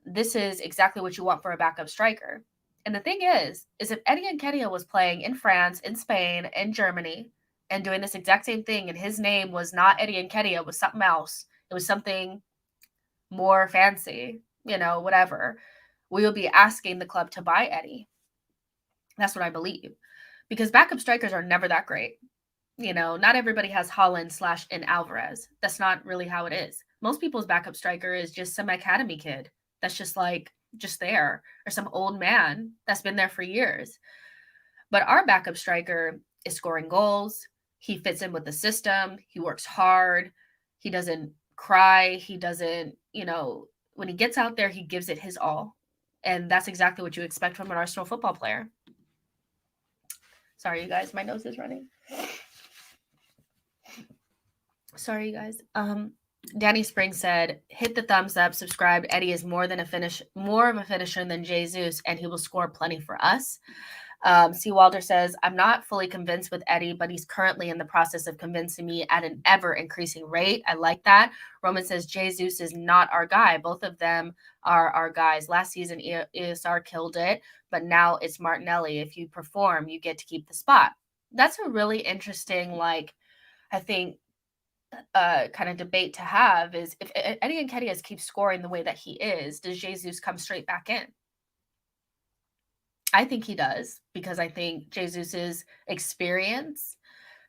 this is exactly what you want for a backup striker. And the thing is if Eddie Nketiah was playing in France, in Spain, in Germany, and doing this exact same thing, and his name was not Eddie Nketiah, it was something else, it was something more fancy, whatever, we will be asking the club to buy Eddie. That's what I believe. Because backup strikers are never that great. Not everybody has Haaland / and Alvarez. That's not really how it is. Most people's backup striker is just some academy kid that's just there, or some old man that's been there for years. But our backup striker is scoring goals. He fits in with the system. He works hard. He doesn't cry. He doesn't, when he gets out there, he gives it his all. And that's exactly what you expect from an Arsenal football player. Sorry, you guys, my nose is running. Sorry, you guys. Danny Spring said, hit the thumbs up, subscribe. Eddie is more of a finisher than Jesus, and he will score plenty for us. C. Walder says, I'm not fully convinced with Eddie, but he's currently in the process of convincing me at an ever-increasing rate. I like that. Roman says, Jesus is not our guy. Both of them are our guys. Last season, ESR killed it, but now it's Martinelli. If you perform, you get to keep the spot. That's a really interesting, I think, kind of debate to have is, if Eddie Nketiah keeps scoring the way that he is, does Jesus come straight back in? I think he does, because I think Jesus's experience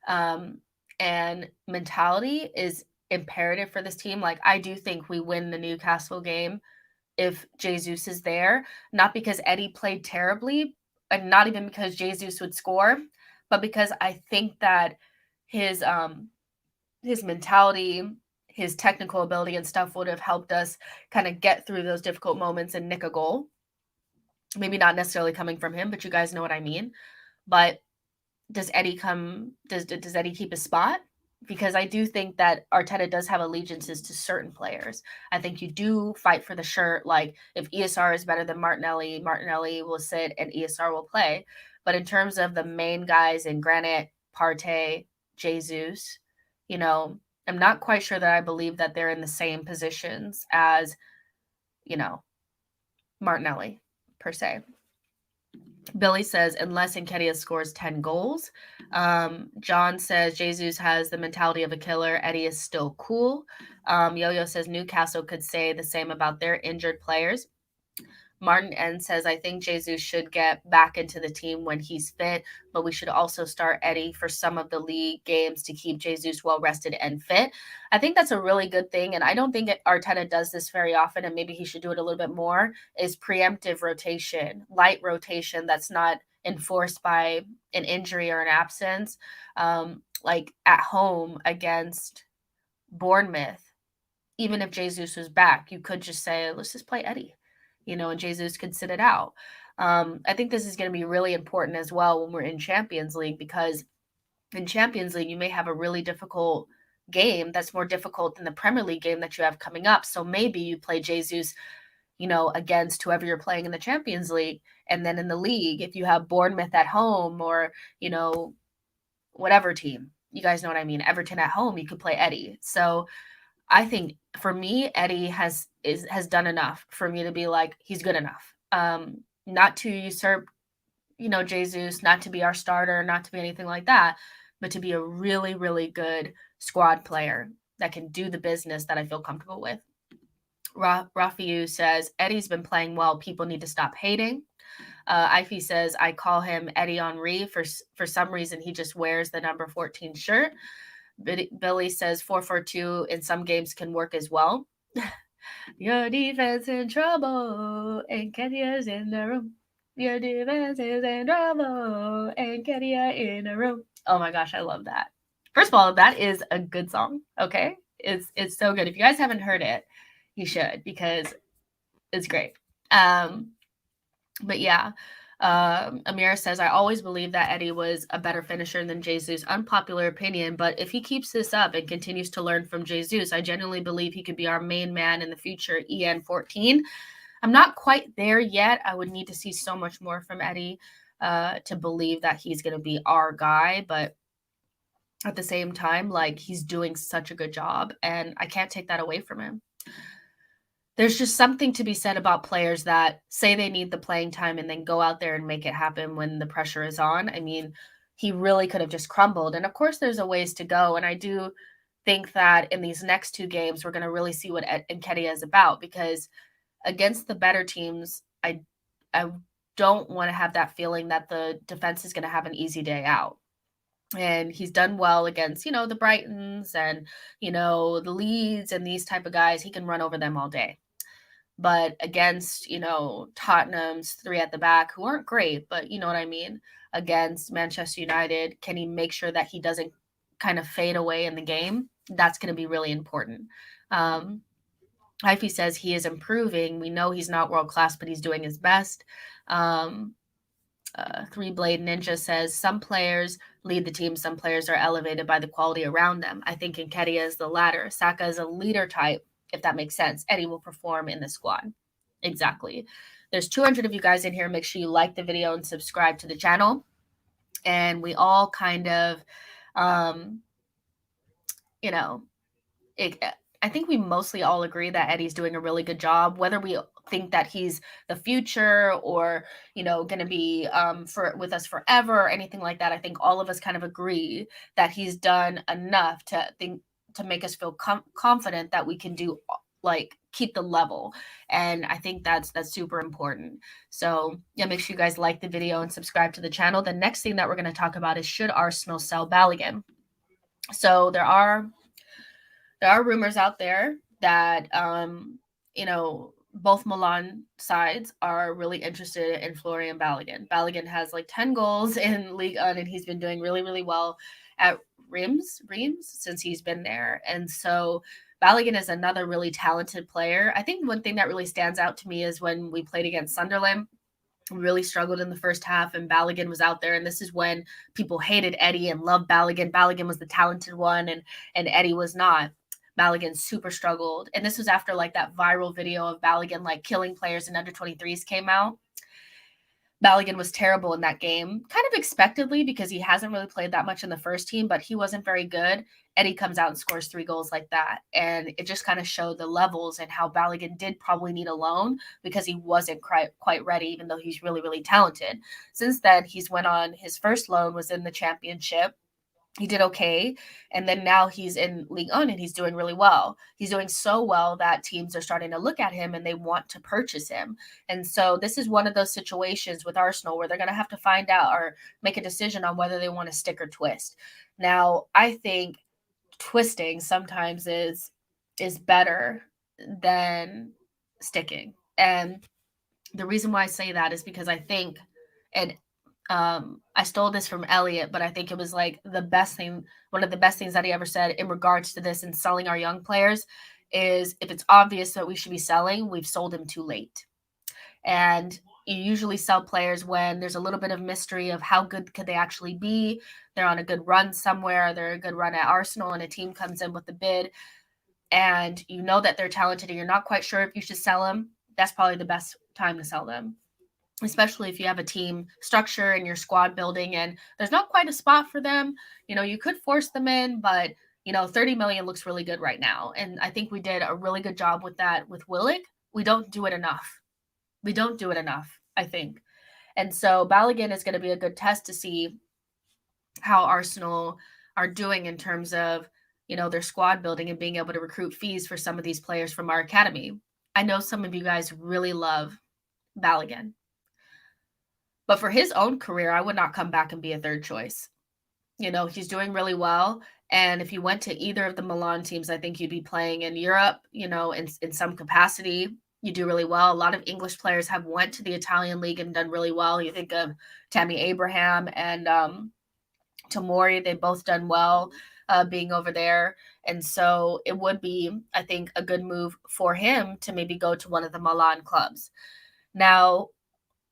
and mentality is imperative for this team. Like, I do think we win the Newcastle game if Jesus is there, not because Eddie played terribly, and not even because Jesus would score, but because I think that his mentality, his technical ability and stuff would have helped us kind of get through those difficult moments and nick a goal. Maybe not necessarily coming from him, but you guys know what I mean. But does Eddie keep his spot? Because I do think that Arteta does have allegiances to certain players. I think you do fight for the shirt. Like, if ESR is better than Martinelli, Martinelli will sit and ESR will play. But in terms of the main guys in Granit, Partey, Jesus, I'm not quite sure that I believe that they're in the same positions as, Martinelli, per se. Billy says, unless Nketiah scores 10 goals. John says, Jesus has the mentality of a killer. Eddie is still cool. Yo-Yo says, Newcastle could say the same about their injured players. Martin N says, I think Jesus should get back into the team when he's fit, but we should also start Eddie for some of the league games to keep Jesus well rested and fit. I think that's a really good thing, and I don't think Arteta does this very often, and maybe he should do it a little bit more, is preemptive rotation, light rotation that's not enforced by an injury or an absence. Like at home against Bournemouth, even if Jesus was back, you could just say, let's just play Eddie. And Jesus could sit it out. I think this is going to be really important as well when we're in Champions League, because in Champions League, you may have a really difficult game that's more difficult than the Premier League game that you have coming up. So maybe you play Jesus, against whoever you're playing in the Champions League. And then in the league, if you have Bournemouth at home or, whatever team, you guys know what I mean, Everton at home, you could play Eddie. So I think for me, Eddie has done enough for me to be like, he's good enough. Not to usurp, Jesus, not to be our starter, not to be anything like that, but to be a really, really good squad player that can do the business that I feel comfortable with. Rafiu says, Eddie's been playing well. People need to stop hating. Ify says, I call him Eddie Henry. For some reason, he just wears the number 14 shirt. Billy says 4-4-2 in some games can work as well. Your defense in trouble, and Nketiah's in the room. Your defense is in trouble, and Nketiah in the room. Oh my gosh, I love that. First of all, that is a good song. Okay, it's so good. If you guys haven't heard it, you should, because it's great. But yeah. Amira says, I always believe that Eddie was a better finisher than Jesus. Unpopular opinion, but if he keeps this up and continues to learn from Jesus, I genuinely believe he could be our main man in the future. EN14. I'm not quite there yet. I would need to see so much more from Eddie to believe that he's going to be our guy, but at the same time, like, he's doing such a good job, and I can't take that away from him. There's just something to be said about players that say they need the playing time and then go out there and make it happen when the pressure is on. I mean, he really could have just crumbled. And of course, there's a ways to go. And I do think that in these next two games, we're going to really see what Nketiah is about, because against the better teams, I don't want to have that feeling that the defense is going to have an easy day out. And he's done well against, the Brightons and, the Leeds and these type of guys. He can run over them all day. But against, Tottenham's three at the back, who aren't great, but you know what I mean, against Manchester United, can he make sure that he doesn't kind of fade away in the game? That's going to be really important. Ify says he is improving. We know he's not world-class, but he's doing his best. Three Blade Ninja says, some players lead the team, some players are elevated by the quality around them. I think Nketiah is the latter. Saka is a leader type, if that makes sense. Eddie will perform in the squad. Exactly. There's 200 of you guys in here. Make sure you like the video and subscribe to the channel. And we all kind of, I think we mostly all agree that Eddie's doing a really good job, whether we think that he's the future or, going to be with us forever or anything like that. I think all of us kind of agree that he's done enough to to make us feel confident that we can do, like, keep the level. And I think that's super important. So yeah, make sure you guys like the video and subscribe to the channel. The next thing that we're going to talk about is, should Arsenal sell Balogun? So there are rumors out there that both Milan sides are really interested in Florian Balogun. Balogun has like 10 goals in Ligue 1, and he's been doing really, really well at Reims since he's been there. And so Balogun is another really talented player. I think one thing that really stands out to me is when we played against Sunderland, we really struggled in the first half, and Balogun was out there. And this is when people hated Eddie and loved Balogun. Balogun was the talented one, and Eddie was not. Balogun super struggled. And this was after like that viral video of Balogun like killing players in under 23s came out. Balogun was terrible in that game, kind of expectedly because he hasn't really played that much in the first team, but he wasn't very good. Eddie comes out and scores 3 goals like that. And it just kind of showed the levels and how Balogun did probably need a loan because he wasn't quite ready, even though he's really, really talented. Since then, he's went on his first loan was in the championship. He did okay. And then now he's in Ligue 1 and he's doing really well. He's doing so well that teams are starting to look at him and they want to purchase him. And so this is one of those situations with Arsenal where they're going to have to find out or make a decision on whether they want to stick or twist. Now, I think twisting sometimes is better than sticking. And the reason why I say that is because I think, and I stole this from Elliot, but I think it was like one of the best things that he ever said in regards to this and selling our young players is, if it's obvious that we should be selling, we've sold him too late. And you usually sell players when there's a little bit of mystery of how good could they actually be. They're on a good run somewhere. They're a good run at Arsenal, and a team comes in with a bid and you know that they're talented and you're not quite sure if you should sell them. That's probably the best time to sell them, especially if you have a team structure and your squad building and there's not quite a spot for them. You could force them in, but 30 million looks really good right now. And I think we did a really good job with that with Willick. We don't do it enough, I think. And so Balogun is going to be a good test to see how Arsenal are doing in terms of, their squad building and being able to recruit fees for some of these players from our academy. I know some of you guys really love Balogun. But for his own career, I would not come back and be a third choice. He's doing really well. And if you went to either of the Milan teams, I think you'd be playing in Europe, in some capacity. You do really well. A lot of English players have went to the Italian league and done really well. You think of Tammy Abraham and Tomori. They've both done well being over there. And so it would be, I think, a good move for him to maybe go to one of the Milan clubs. Now,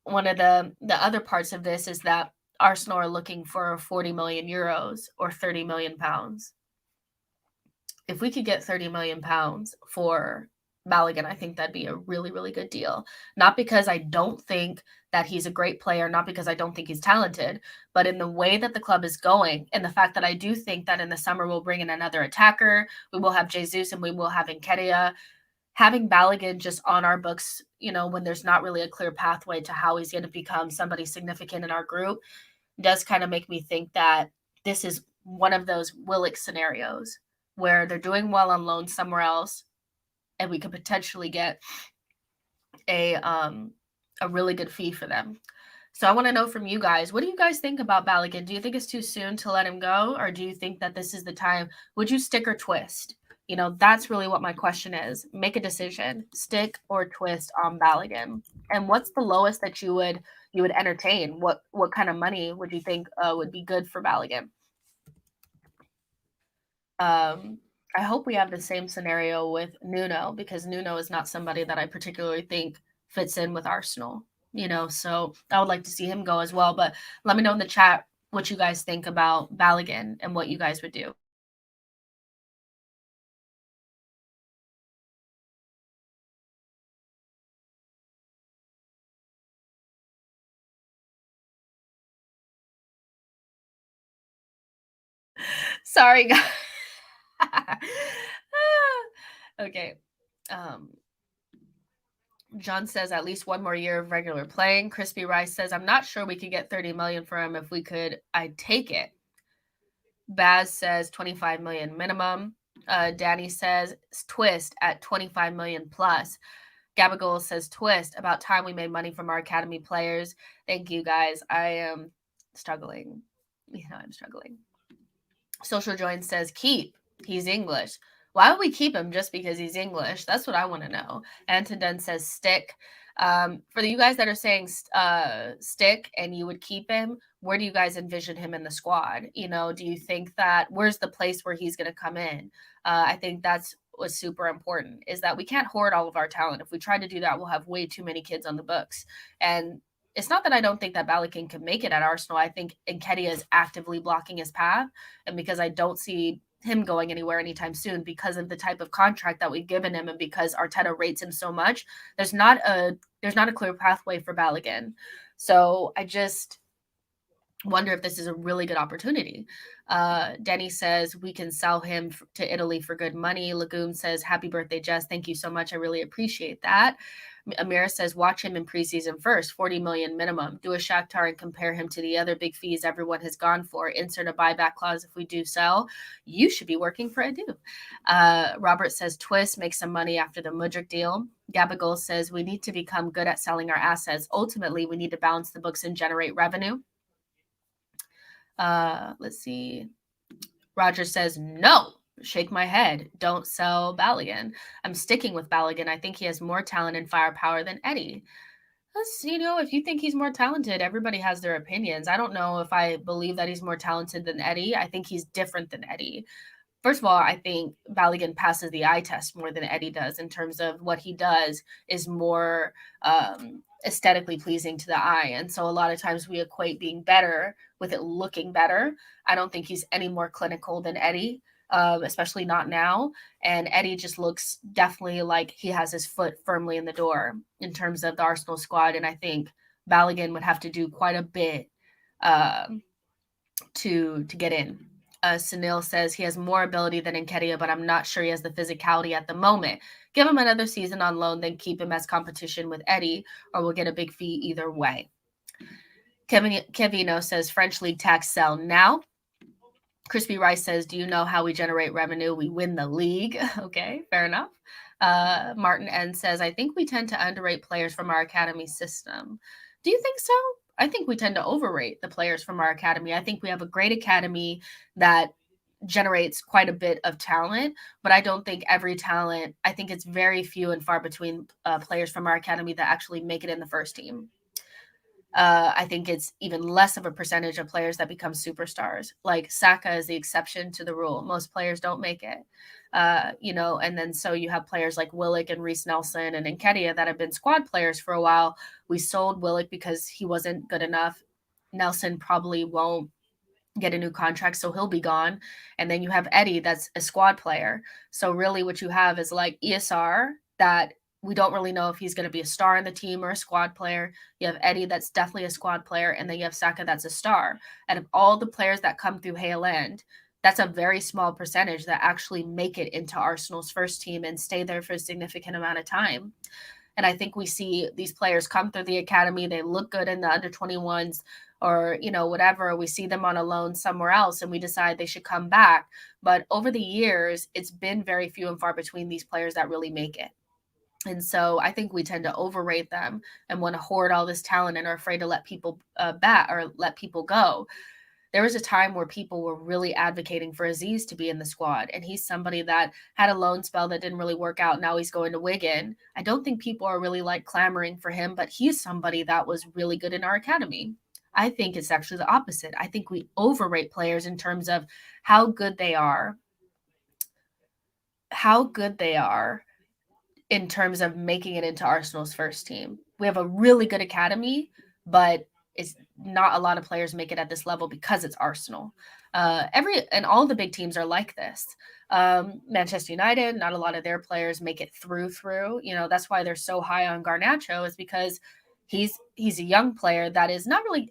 one of the other parts of this is that Arsenal are looking for 40 million euros or 30 million pounds. If we could get 30 million pounds for Balogun, I think that'd be a really, really good deal. Not because I don't think that he's a great player, not because I don't think he's talented, but in the way that the club is going and the fact that I do think that in the summer we'll bring in another attacker, we will have Jesus and we will have Nketiah. Having Balogun just on our books, when there's not really a clear pathway to how he's going to become somebody significant in our group, does kind of make me think that this is one of those Willick scenarios where they're doing well on loan somewhere else, and we could potentially get a really good fee for them. So I want to know from you guys, what do you guys think about Balogun? Do you think it's too soon to let him go, or do you think that this is the time? Would you stick or twist? That's really what my question is. Make a decision, stick or twist on Balogun. And what's the lowest that you would entertain? What kind of money would you think would be good for Balogun? I hope we have the same scenario with Nuno, because Nuno is not somebody that I particularly think fits in with Arsenal. So I would like to see him go as well. But let me know in the chat what you guys think about Balogun and what you guys would do. Sorry, guys. Okay. John says at least one more year of regular playing. Crispy Rice says, I'm not sure we could get 30 million for him. If we could, I'd take it. Baz says 25 million minimum. Danny says twist at 25 million plus. Gabriel says twist, about time we made money from our academy players. Thank you guys. I am struggling. I'm struggling. Social Join says keep. He's English. Why would we keep him just because he's English? That's what I want to know. Anton Dunn says stick. For you guys that are saying stick and you would keep him, where do you guys envision him in the squad? Do you think that where's the place where he's going to come in? I think that's what's super important, is that we can't hoard all of our talent. If we try to do that, we'll have way too many kids on the books. And it's not that I don't think that Balogun can make it at Arsenal. I think Nketiah is actively blocking his path, and because I don't see him going anywhere anytime soon because of the type of contract that we've given him, and because Arteta rates him so much, there's not a clear pathway for Balogun. So I just wonder if this is a really good opportunity. Denny says we can sell him to Italy for good money. Lagoon says happy birthday, Jess. Thank you so much. I really appreciate that. Amira says watch him in preseason first, 40 million minimum. Do a Shakhtar and compare him to the other big fees everyone has gone for. Insert a buyback clause if we do sell. You should be working for Edu. Robert says twist, make some money after the Mudryk deal. Gabriel says we need to become good at selling our assets. Ultimately, we need to balance the books and generate revenue. Let's see. Roger says no. Shake my head. Don't sell Balogun. I'm sticking with Balogun. I think he has more talent and firepower than Eddie. If you think he's more talented, everybody has their opinions. I don't know if I believe that he's more talented than Eddie. I think he's different than Eddie. First of all, I think Balogun passes the eye test more than Eddie does in terms of what he does is more aesthetically pleasing to the eye. And so a lot of times we equate being better with it looking better. I don't think he's any more clinical than Eddie, especially not now. And Eddie just looks definitely like he has his foot firmly in the door in terms of the Arsenal squad. And I think Balogun would have to do quite a bit to get in. Sunil says he has more ability than Nketiah, but I'm not sure he has the physicality at the moment. Give him another season on loan, then keep him as competition with Eddie, or we'll get a big fee either way. Kevino says French League tax sell now. Crispy Rice says, do you know how we generate revenue? We win the league. Okay, fair enough. Martin N says, I think we tend to underrate players from our academy system. Do you think so? I think we tend to overrate the players from our academy. I think we have a great academy that generates quite a bit of talent, but I don't think every talent, I think it's very few and far between players from our academy that actually make it in the first team. I think it's even less of a percentage of players that become superstars. Like Saka is the exception to the rule. Most players don't make it. And then so you have players like Willock and Reece Nelson and Nketiah that have been squad players for a while. We sold Willock because he wasn't good enough. Nelson probably won't get a new contract, so he'll be gone. And then you have Eddie that's a squad player. So really what you have is like ESR that we don't really know if he's going to be a star in the team or a squad player. You have Eddie that's definitely a squad player, and then you have Saka that's a star. And of all the players that come through Hale End, that's a very small percentage that actually make it into Arsenal's first team and stay there for a significant amount of time. And I think we see these players come through the academy, they look good in the under 21s or, whatever. We see them on a loan somewhere else and we decide they should come back. But over the years, it's been very few and far between these players that really make it. And so I think we tend to overrate them and want to hoard all this talent and are afraid to let people let people go. There was a time where people were really advocating for Aziz to be in the squad. And he's somebody that had a loan spell that didn't really work out. Now he's going to Wigan. I don't think people are really clamoring for him, but he's somebody that was really good in our academy. I think it's actually the opposite. I think we overrate players in terms of how good they are in terms of making it into Arsenal's first team. We have a really good academy, but it's not a lot of players make it at this level because it's Arsenal. And all the big teams are like this. Manchester United, not a lot of their players make it through. That's why they're so high on Garnacho, is because he's a young player that is not really,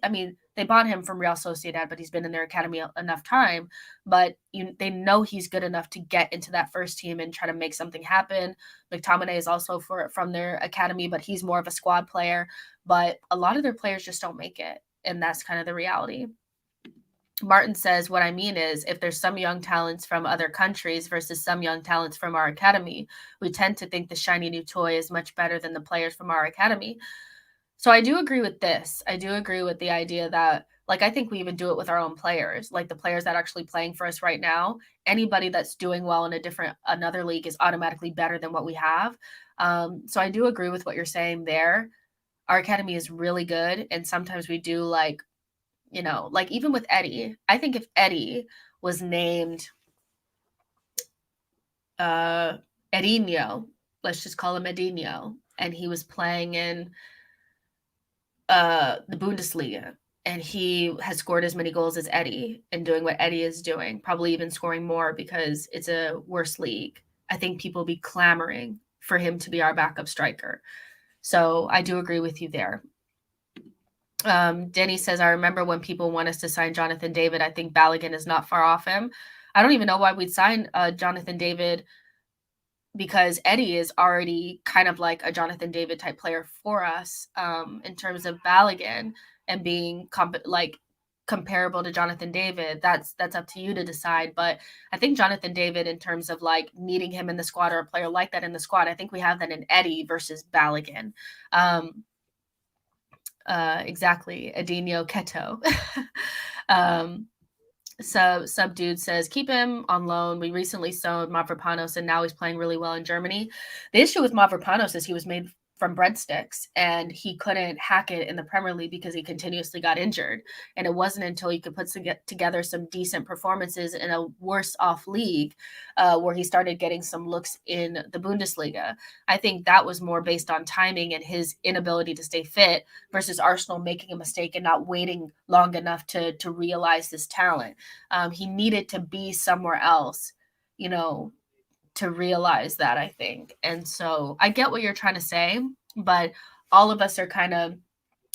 they bought him from Real Sociedad, but he's been in their academy enough time. But they know he's good enough to get into that first team and try to make something happen. McTominay is also from their academy, but he's more of a squad player. But a lot of their players just don't make it. And that's kind of the reality. Martin says, what I mean is if there's some young talents from other countries versus some young talents from our academy, we tend to think the shiny new toy is much better than the players from our academy. So I do agree with this. I do agree with the idea that, like, I think we even do it with our own players, like the players that are actually playing for us right now. Anybody that's doing well in another league is automatically better than what we have. So I do agree with what you're saying there. Our academy is really good. And sometimes we do like even with Eddie, I think if Eddie was named Edinho, let's just call him Edinho, and he was playing in the Bundesliga, and he has scored as many goals as Eddie and doing what Eddie is doing, probably even scoring more because it's a worse league, I think people will be clamoring for him to be our backup striker. So I do agree with you there. Denny says, I remember when people want us to sign Jonathan David. I think Balogun is not far off him. I don't even know why we'd sign Jonathan David, because Eddie is already kind of like a Jonathan David type player for us in terms of Balogun and being comparable to Jonathan David. That's up to you to decide. But I think Jonathan David, in terms of like needing him in the squad or a player like that in the squad, I think we have that in Eddie versus Balogun. Exactly. Adinho Keto. So sub dude says, keep him on loan. We recently sold Mavropanos and now he's playing really well in Germany. The issue with Mavropanos is he was made from breadsticks and he couldn't hack it in the Premier League because he continuously got injured. And it wasn't until he could put together some decent performances in a worse off league where he started getting some looks in the Bundesliga. I think that was more based on timing and his inability to stay fit versus Arsenal making a mistake and not waiting long enough to realize this talent. He needed to be somewhere else, to realize that, I think. And so I get what you're trying to say, but all of us are kind of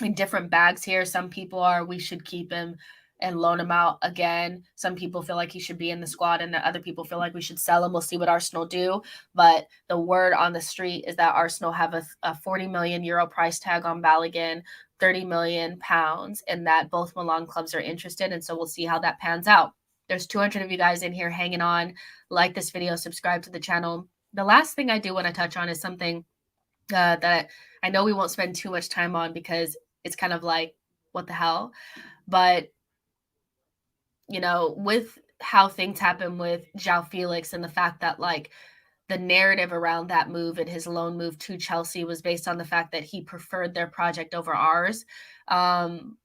in different bags here. Some people are, we should keep him and loan him out again. Some people feel like he should be in the squad and other people feel like we should sell him. We'll see what Arsenal do. But the word on the street is that Arsenal have a 40 million euro price tag on Balogun, 30 million pounds, and that both Milan clubs are interested. And so we'll see how that pans out. There's 200 of you guys in here hanging on. Like this video, subscribe to the channel. The last thing I do want to touch on is something that I know we won't spend too much time on because it's kind of like, what the hell? But, with how things happen with Joao Felix and the fact that like the narrative around that move and his loan move to Chelsea was based on the fact that he preferred their project over ours.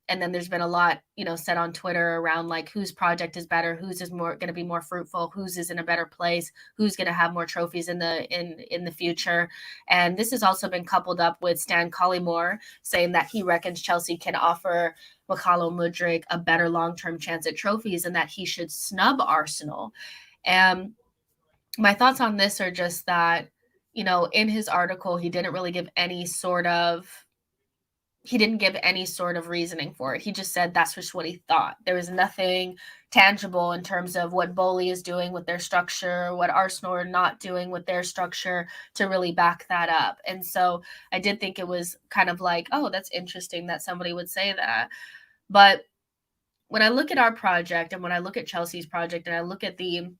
And then there's been a lot, said on Twitter around like whose project is better, whose is more going to be more fruitful, whose is in a better place, who's going to have more trophies in the future. And this has also been coupled up with Stan Collymore saying that he reckons Chelsea can offer mykhaylo Mudryk a better long-term chance at trophies and that he should snub Arsenal. And my thoughts on this are just that, in his article, he didn't give any sort of reasoning for it. He just said that's just what he thought. There was nothing tangible in terms of what Boli is doing with their structure, what Arsenal are not doing with their structure to really back that up. And so I did think it was kind of like, oh, that's interesting that somebody would say that. But when I look at our project and when I look at Chelsea's project and I look at the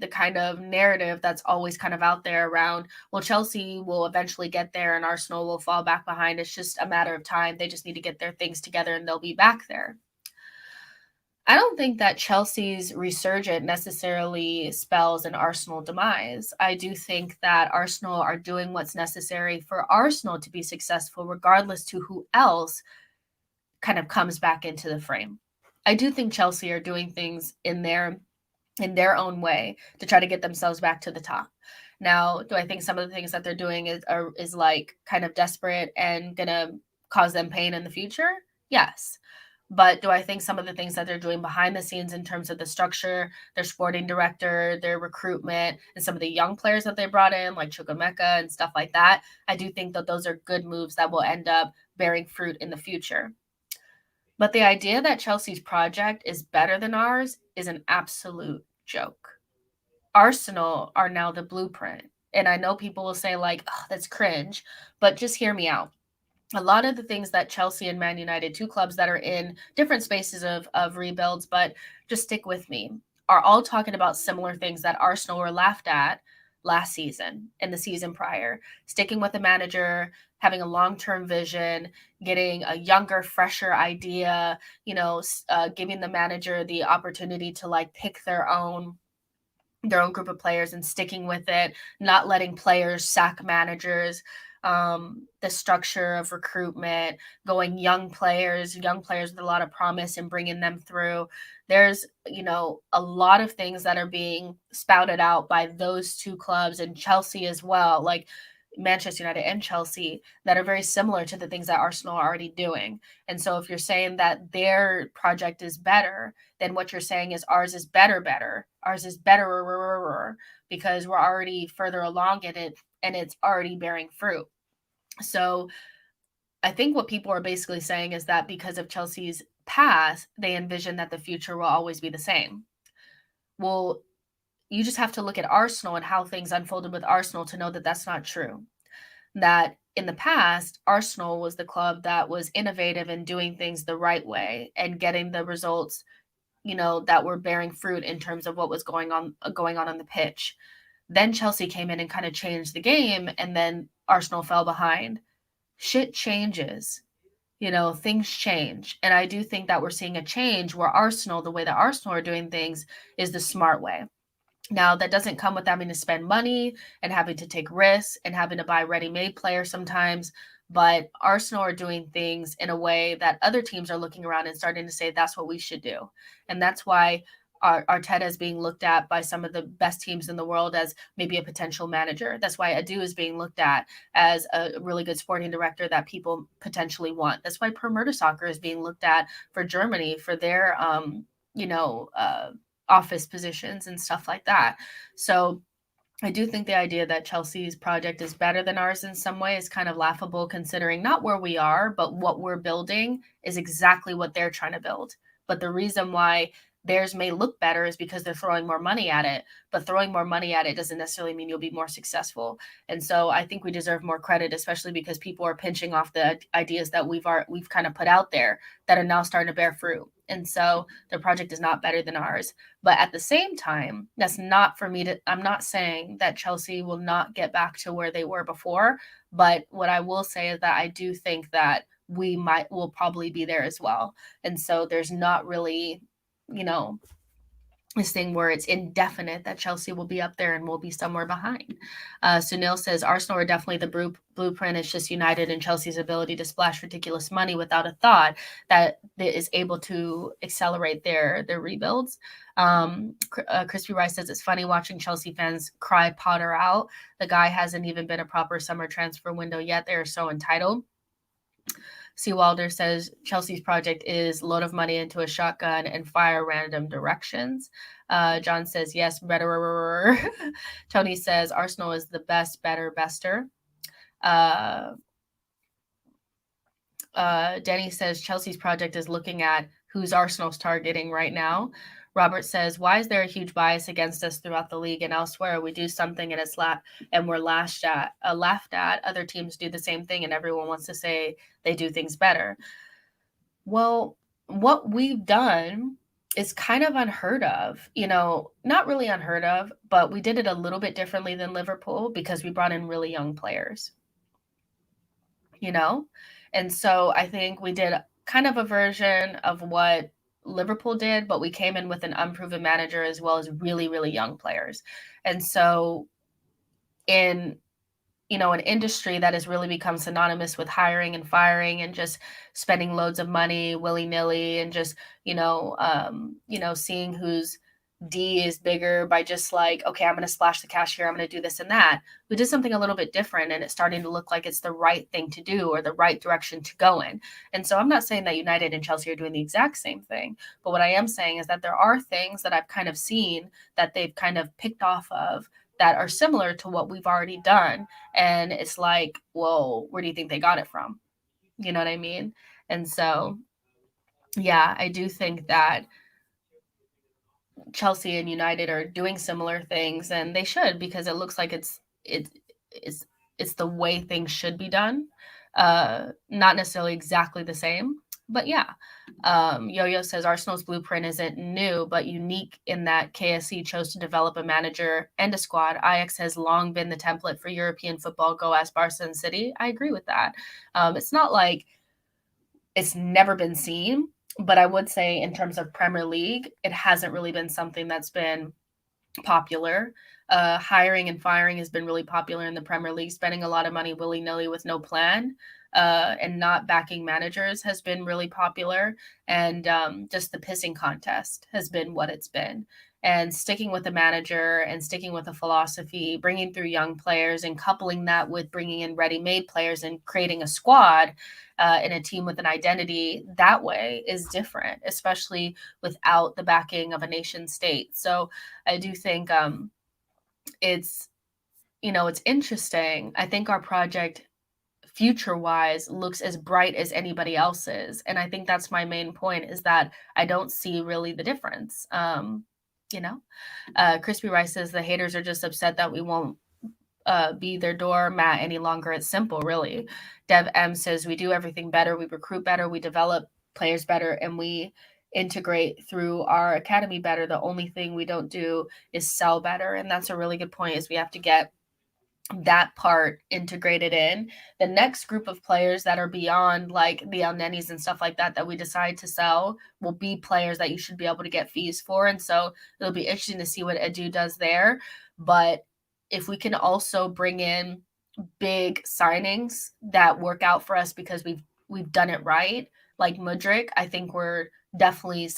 kind of narrative that's always kind of out there around, well, Chelsea will eventually get there and Arsenal will fall back behind. It's just a matter of time. They just need to get their things together and they'll be back there. I don't think that Chelsea's resurgence necessarily spells an Arsenal demise. I do think that Arsenal are doing what's necessary for Arsenal to be successful, regardless to who else kind of comes back into the frame. I do think Chelsea are doing things in their own way to try to get themselves back to the top. Now, do I think some of the things that they're doing is like kind of desperate and gonna cause them pain in the future? Yes. But do I think some of the things that they're doing behind the scenes in terms of the structure, their sporting director, their recruitment, and some of the young players that they brought in, like Chukwuemeka and stuff like that, I do think that those are good moves that will end up bearing fruit in the future. But the idea that Chelsea's project is better than ours is an absolute joke. Arsenal are now the blueprint. And I know people will say like, oh, that's cringe, but just hear me out. a lot of the things that Chelsea and Man United, two clubs that are in different spaces of rebuilds, but just stick with me, are all talking about similar things that Arsenal were laughed at last season and the season prior. Sticking with the manager, having a long-term vision, getting a younger, fresher idea, giving the manager the opportunity to like pick their own group of players and sticking with it, not letting players sack managers, the structure of recruitment, going young players with a lot of promise and bringing them through. There's, a lot of things that are being spouted out by those two clubs and Chelsea as well, like Manchester United and Chelsea, that are very similar to the things that Arsenal are already doing. And so if you're saying that their project is better, then what you're saying is ours is better. Ours is better because we're already further along in it and it's already bearing fruit. So I think what people are basically saying is that because of Chelsea's past, they envision that the future will always be the same. Well, you just have to look at Arsenal and how things unfolded with Arsenal to know that that's not true. That in the past, Arsenal was the club that was innovative in doing things the right way and getting the results, that were bearing fruit in terms of what was going on the pitch. Then Chelsea came in and kind of changed the game, and then Arsenal fell behind. Shit changes. Things change. And I do think that we're seeing a change where Arsenal, the way that Arsenal are doing things, is the smart way. Now, that doesn't come with having to spend money and having to take risks and having to buy ready-made players sometimes, but Arsenal are doing things in a way that other teams are looking around and starting to say that's what we should do. And that's why Arteta is being looked at by some of the best teams in the world as maybe a potential manager. That's why Adu is being looked at as a really good sporting director that people potentially want. That's why Per Mertesacker is being looked at for Germany for their, office positions and stuff like that. So I do think the idea that Chelsea's project is better than ours in some way is kind of laughable, considering not where we are, but what we're building is exactly what they're trying to build. But the reason why theirs may look better is because they're throwing more money at it, but throwing more money at it doesn't necessarily mean you'll be more successful. And so I think we deserve more credit, especially because people are pinching off the ideas that we've kind of put out there that are now starting to bear fruit. And so their project is not better than ours. But at the same time, that's not for me I'm not saying that Chelsea will not get back to where they were before. But what I will say is that I do think that will probably be there as well. And so there's not really, this thing where it's indefinite that Chelsea will be up there and we'll be somewhere behind. Sunil says Arsenal are definitely the blueprint. It's just United and Chelsea's ability to splash ridiculous money without a thought that is able to accelerate their rebuilds. Crispy Rice says it's funny watching Chelsea fans cry Potter out. The guy hasn't even been a proper summer transfer window yet. They're so entitled. C. Wilder says Chelsea's project is load of money into a shotgun and fire random directions. John says yes, better. Tony says Arsenal is the best, better, bester. Denny says Chelsea's project is looking at who's Arsenal's targeting right now. Robert says, why is there a huge bias against us throughout the league and elsewhere? We do something and we're laughed at. Other teams do the same thing and everyone wants to say they do things better. Well, what we've done is kind of unheard of, not really unheard of, but we did it a little bit differently than Liverpool because we brought in really young players, And so I think we did kind of a version of what Liverpool did, but we came in with an unproven manager as well as really, really young players. And so in an industry that has really become synonymous with hiring and firing and just spending loads of money willy-nilly and just, seeing whose D is bigger by just like, okay, I'm going to splash the cash here. I'm going to do this and that. We did something a little bit different and it's starting to look like it's the right thing to do or the right direction to go in. And so I'm not saying that United and Chelsea are doing the exact same thing, but what I am saying is that there are things that I've kind of seen that they've kind of picked off of that are similar to what we've already done. And it's like, whoa, where do you think they got it from? You know what I mean? And so, yeah, I do think that Chelsea and United are doing similar things, and they should, because it looks like it's the way things should be done. Not necessarily exactly the same, but yeah. Yo-Yo says Arsenal's blueprint isn't new, but unique in that KSE chose to develop a manager and a squad. Ajax has long been the template for European football. Go ask Barca and City. I agree with that. It's not like it's never been seen, but I would say in terms of Premier League, it hasn't really been something that's been popular. Hiring and firing has been really popular in the Premier League. Spending a lot of money willy-nilly with no plan and not backing managers has been really popular. And just the pissing contest has been what it's been. And sticking with a manager and sticking with a philosophy, bringing through young players and coupling that with bringing in ready-made players and creating a squad in a team with an identity that way is different, especially without the backing of a nation state. So I do think it's interesting. I think our project future-wise looks as bright as anybody else's. And I think that's my main point, is that I don't see really the difference. Crispy Rice says the haters are just upset that we won't be their doormat any longer. It's simple, really. Dev M says we do everything better. We recruit better. We develop players better. And we integrate through our academy better. The only thing we don't do is sell better. And that's a really good point, is we have to get that part integrated in. The next group of players that are beyond like the El Nenis and stuff like that we decide to sell will be players that you should be able to get fees for. And so it'll be interesting to see what Edu does there. But if we can also bring in big signings that work out for us because we've done it right, like Mudryk, I think we're definitely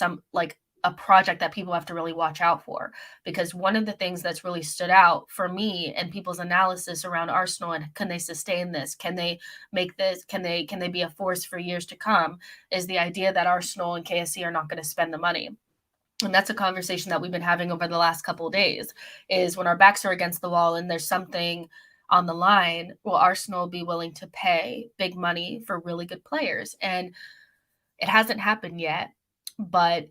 a project that people have to really watch out for, because one of the things that's really stood out for me and people's analysis around Arsenal and can they sustain this? Can they make this? Can they be a force for years to come? Is the idea that Arsenal and KSC are not going to spend the money. And that's a conversation that we've been having over the last couple of days, is when our backs are against the wall and there's something on the line, will Arsenal be willing to pay big money for really good players? And it hasn't happened yet, but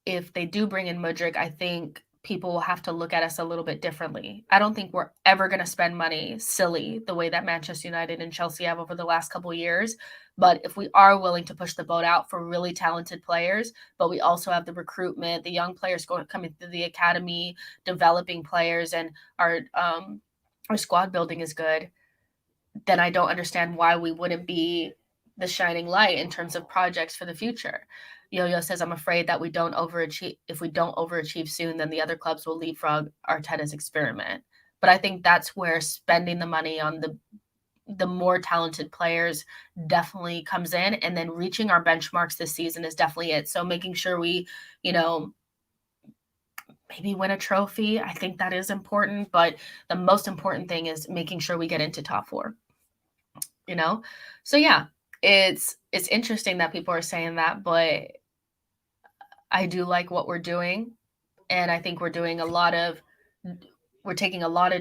if they do bring in Mudryk, I think people will have to look at us a little bit differently. I don't think we're ever going to spend money silly the way that Manchester United and Chelsea have over the last couple of years. But if we are willing to push the boat out for really talented players, but we also have the recruitment, the young players coming through the academy, developing players, and our squad building is good, then I don't understand why we wouldn't be the shining light in terms of projects for the future. Yo-Yo says, I'm afraid that we don't overachieve. If we don't overachieve soon, then the other clubs will leapfrog Arteta's experiment. But I think that's where spending the money on the more talented players definitely comes in, and then reaching our benchmarks this season is definitely it. So making sure we, maybe win a trophy. I think that is important, but the most important thing is making sure we get into top 4. So yeah, it's interesting that people are saying that, but I do like what we're doing. And I think we're taking a lot of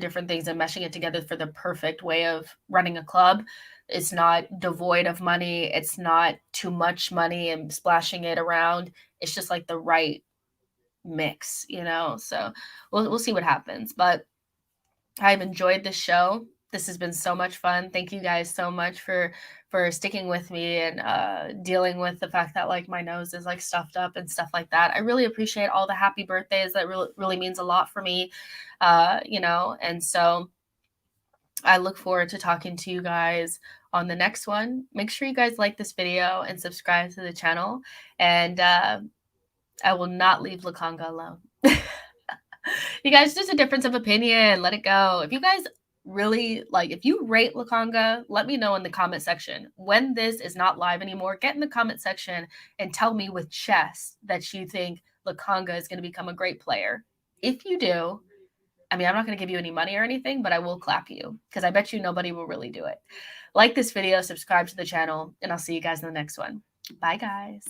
different things and meshing it together for the perfect way of running a club. It's not devoid of money. It's not too much money and splashing it around. It's just like the right mix, so we'll see what happens. But I've enjoyed this show. This has been so much fun. Thank you guys so much for sticking with me and dealing with the fact that like my nose is like stuffed up and stuff like that. I really appreciate all the happy birthdays. That really means a lot for me, and so I look forward to talking to you guys on the next one. Make sure you guys like this video and subscribe to the channel, and I will not leave Lokonga alone. You guys, just a difference of opinion. Let it go. If you guys really if you rate Lokonga, let me know in the comment section. When this is not live anymore, get in the comment section and tell me with chest that you think Lokonga is going to become a great player. If you do, I'm not going to give you any money or anything, but I will clap you, because I bet you nobody will really do it. Like this video, subscribe to the channel, and I'll see you guys in the next one. Bye, guys.